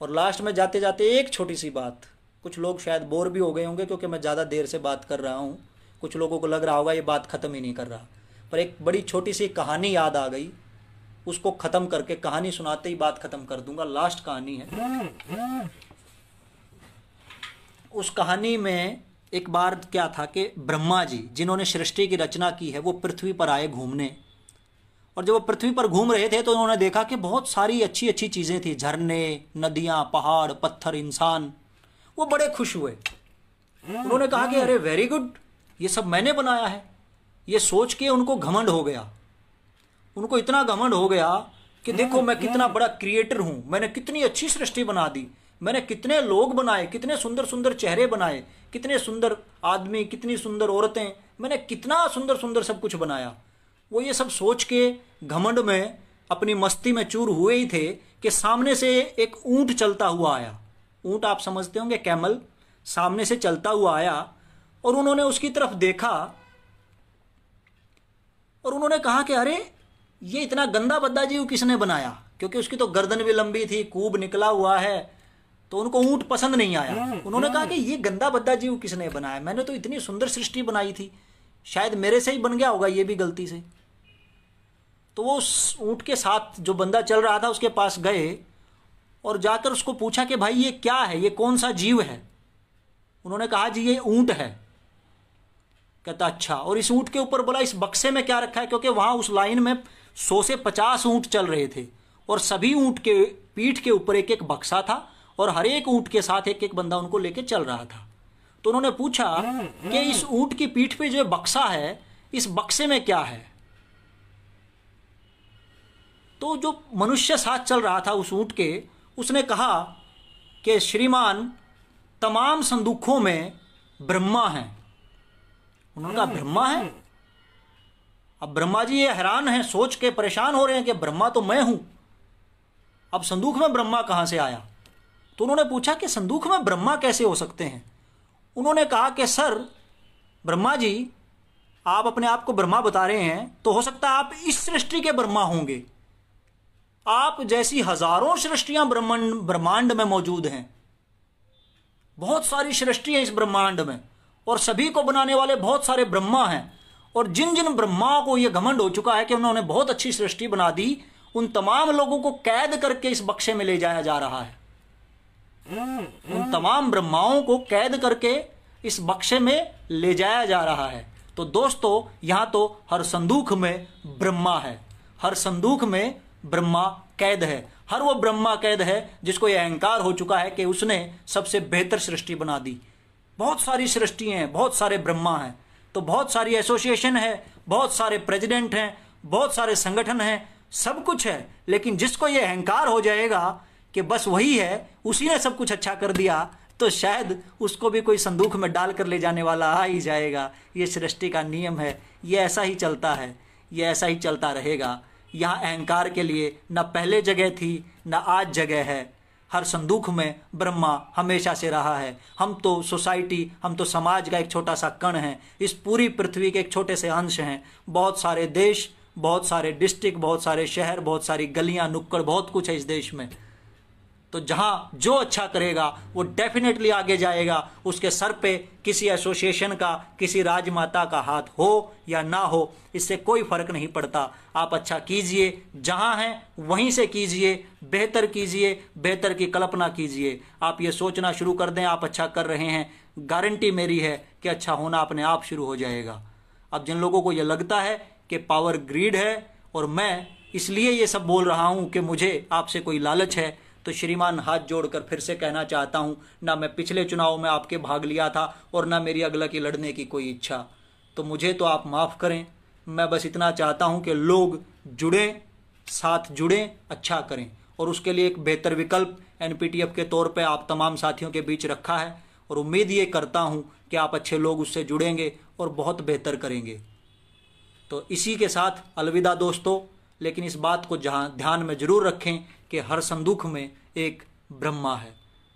Speaker 1: और लास्ट में जाते जाते एक छोटी सी बात, कुछ लोग शायद बोर भी हो गए होंगे क्योंकि मैं ज़्यादा देर से बात कर रहा हूँ, कुछ लोगों को लग रहा होगा ये बात ख़त्म ही नहीं कर रहा, पर एक बड़ी छोटी सी कहानी याद आ गई, उसको ख़त्म करके, कहानी सुनाते ही बात ख़त्म कर दूंगा। लास्ट कहानी है। उस कहानी में एक बार क्या था कि ब्रह्मा जी जिन्होंने सृष्टि की रचना की है वो पृथ्वी पर आए घूमने, और जब वो पृथ्वी पर घूम रहे थे तो उन्होंने देखा कि बहुत सारी अच्छी अच्छी चीज़ें थी, झरने, नदियाँ, पहाड़, पत्थर, इंसान। वो बड़े खुश हुए, उन्होंने कहा कि अरे वेरी गुड, ये सब मैंने बनाया है। ये सोच के उनको घमंड हो गया, उनको इतना घमंड हो गया कि देखो मैं कितना बड़ा क्रिएटर हूँ, मैंने कितनी अच्छी सृष्टि बना दी, मैंने कितने लोग बनाए, कितने सुंदर सुंदर चेहरे बनाए, कितने सुंदर आदमी, कितनी सुंदर औरतें, मैंने कितना सुंदर सुंदर सब कुछ बनाया। वो ये सब सोच के घमंड में, अपनी मस्ती में चूर हुए ही थे कि सामने से एक ऊंट चलता हुआ आया। ऊंट आप समझते होंगे, कैमल, सामने से चलता हुआ आया, और उन्होंने उसकी तरफ देखा और उन्होंने कहा कि अरे ये इतना गंदा बद्दा जीव किसने बनाया, क्योंकि उसकी तो गर्दन भी लंबी थी, कूब निकला हुआ है, तो उनको ऊंट पसंद नहीं आया। उन्होंने कहा कि ये गंदा बद्दा जीव किसने बनाया, मैंने तो इतनी सुंदर सृष्टि बनाई थी, शायद मेरे से ही बन गया होगा ये भी गलती से। तो वो उस ऊंट के साथ जो बंदा चल रहा था उसके पास गए और जाकर उसको पूछा कि भाई ये क्या है, ये कौन सा जीव है। उन्होंने कहा जी ये ऊंट है। कहता अच्छा, और इस ऊंट के ऊपर बोला इस बक्से में क्या रखा है, क्योंकि वहां उस लाइन में 100 से 50 ऊंट चल रहे थे और सभी ऊंट के पीठ के ऊपर एक एक बक्सा था और हर एक ऊंट के साथ एक एक बंदा उनको लेके चल रहा था। तो उन्होंने पूछा कि इस ऊंट की पीठ पे जो बक्सा है, इस बक्से में क्या है। तो जो मनुष्य साथ चल रहा था उस ऊंट के, उसने कहा कि श्रीमान तमाम संदूकों में ब्रह्मा है। उन्होंने कहा ब्रह्मा है। अब ब्रह्मा जी ये हैरान हैं, सोच के परेशान हो रहे हैं कि ब्रह्मा तो मैं हूं, अब संदूक में ब्रह्मा कहां से आया। तो उन्होंने पूछा कि संदूक में ब्रह्मा कैसे हो सकते हैं। उन्होंने कहा कि सर ब्रह्मा जी आप अपने आप को ब्रह्मा बता रहे हैं, तो हो सकता है आप इस सृष्टि के ब्रह्मा होंगे। आप जैसी हजारों सृष्टियां ब्रह्मांड में मौजूद हैं। बहुत सारी सृष्टि है इस ब्रह्मांड में, और सभी को बनाने वाले बहुत सारे ब्रह्मा हैं। और जिन जिन ब्रह्माओं को यह घमंड हो चुका है कि उन्होंने बहुत अच्छी सृष्टि बना दी, उन तमाम लोगों को कैद करके इस बक्से में ले जाया जा रहा है। उन तमाम ब्रह्माओं को कैद करके इस बक्से में ले जाया जा रहा है। तो दोस्तों, यहां तो हर संदूक में ब्रह्मा है, हर संदूक में ब्रह्मा कैद है। हर वो ब्रह्मा कैद है जिसको यह अहंकार हो चुका है कि उसने सबसे बेहतर सृष्टि बना दी। बहुत सारी सृष्टि हैं, बहुत सारे ब्रह्मा हैं, तो बहुत सारी एसोसिएशन है, बहुत सारे प्रेसिडेंट हैं, बहुत सारे संगठन हैं, सब कुछ है। लेकिन जिसको यह अहंकार हो जाएगा कि बस वही है, उसी ने सब कुछ अच्छा कर दिया, तो शायद उसको भी कोई संदूक में डाल कर ले जाने वाला आ ही जाएगा। ये सृष्टि का नियम है, ये ऐसा ही चलता है, ये ऐसा ही चलता रहेगा। यहाँ अहंकार के लिए न पहले जगह थी न आज जगह है। हर संदूक में ब्रह्मा हमेशा से रहा है। हम तो सोसाइटी, हम तो समाज का एक छोटा सा कण है, इस पूरी पृथ्वी के एक छोटे से अंश हैं। बहुत सारे देश, बहुत सारे डिस्ट्रिक्ट, बहुत सारे शहर, बहुत सारी गलियां, नुक्कड़, बहुत कुछ है इस देश में। तो जहां जो अच्छा करेगा वो डेफिनेटली आगे जाएगा। उसके सर पे किसी एसोसिएशन का, किसी राजमाता का हाथ हो या ना हो, इससे कोई फर्क नहीं पड़ता। आप अच्छा कीजिए, जहां हैं वहीं से कीजिए, बेहतर कीजिए, बेहतर की कल्पना कीजिए। आप ये सोचना शुरू कर दें आप अच्छा कर रहे हैं, गारंटी मेरी है कि अच्छा होना अपने आप शुरू हो जाएगा। अब जिन लोगों को ये लगता है कि पावर ग्रीड है और मैं इसलिए ये सब बोल रहा हूं कि मुझे आपसे कोई लालच है, तो श्रीमान हाथ जोड़कर फिर से कहना चाहता हूं, ना मैं पिछले चुनाव में आपके भाग लिया था और ना मेरी अगला की लड़ने की कोई इच्छा। तो मुझे तो आप माफ़ करें। मैं बस इतना चाहता हूं कि लोग जुड़ें, साथ जुड़ें, अच्छा करें। और उसके लिए एक बेहतर विकल्प एनपीटीएफ के तौर पे आप तमाम साथियों के बीच रखा है, और उम्मीद ये करता हूं कि आप अच्छे लोग उससे जुड़ेंगे और बहुत बेहतर करेंगे। तो इसी के साथ अलविदा दोस्तों। लेकिन इस बात को जहाँ ध्यान में ज़रूर रखें कि हर संदूक में एक ब्रह्मा है।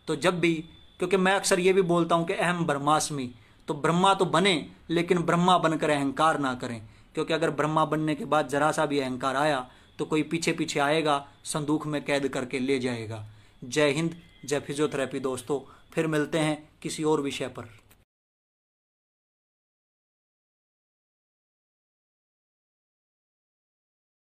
Speaker 1: तो जब भी, क्योंकि मैं अक्सर ये भी बोलता हूँ कि अहम ब्रह्मास्मि, तो ब्रह्मा तो बने लेकिन ब्रह्मा बनकर अहंकार ना करें। क्योंकि अगर ब्रह्मा बनने के बाद ज़रा सा भी अहंकार आया तो कोई पीछे पीछे आएगा, संदूक में कैद करके ले जाएगा। जय हिंद, जय फिजियोथेरेपी दोस्तों। फिर मिलते हैं किसी और विषय पर।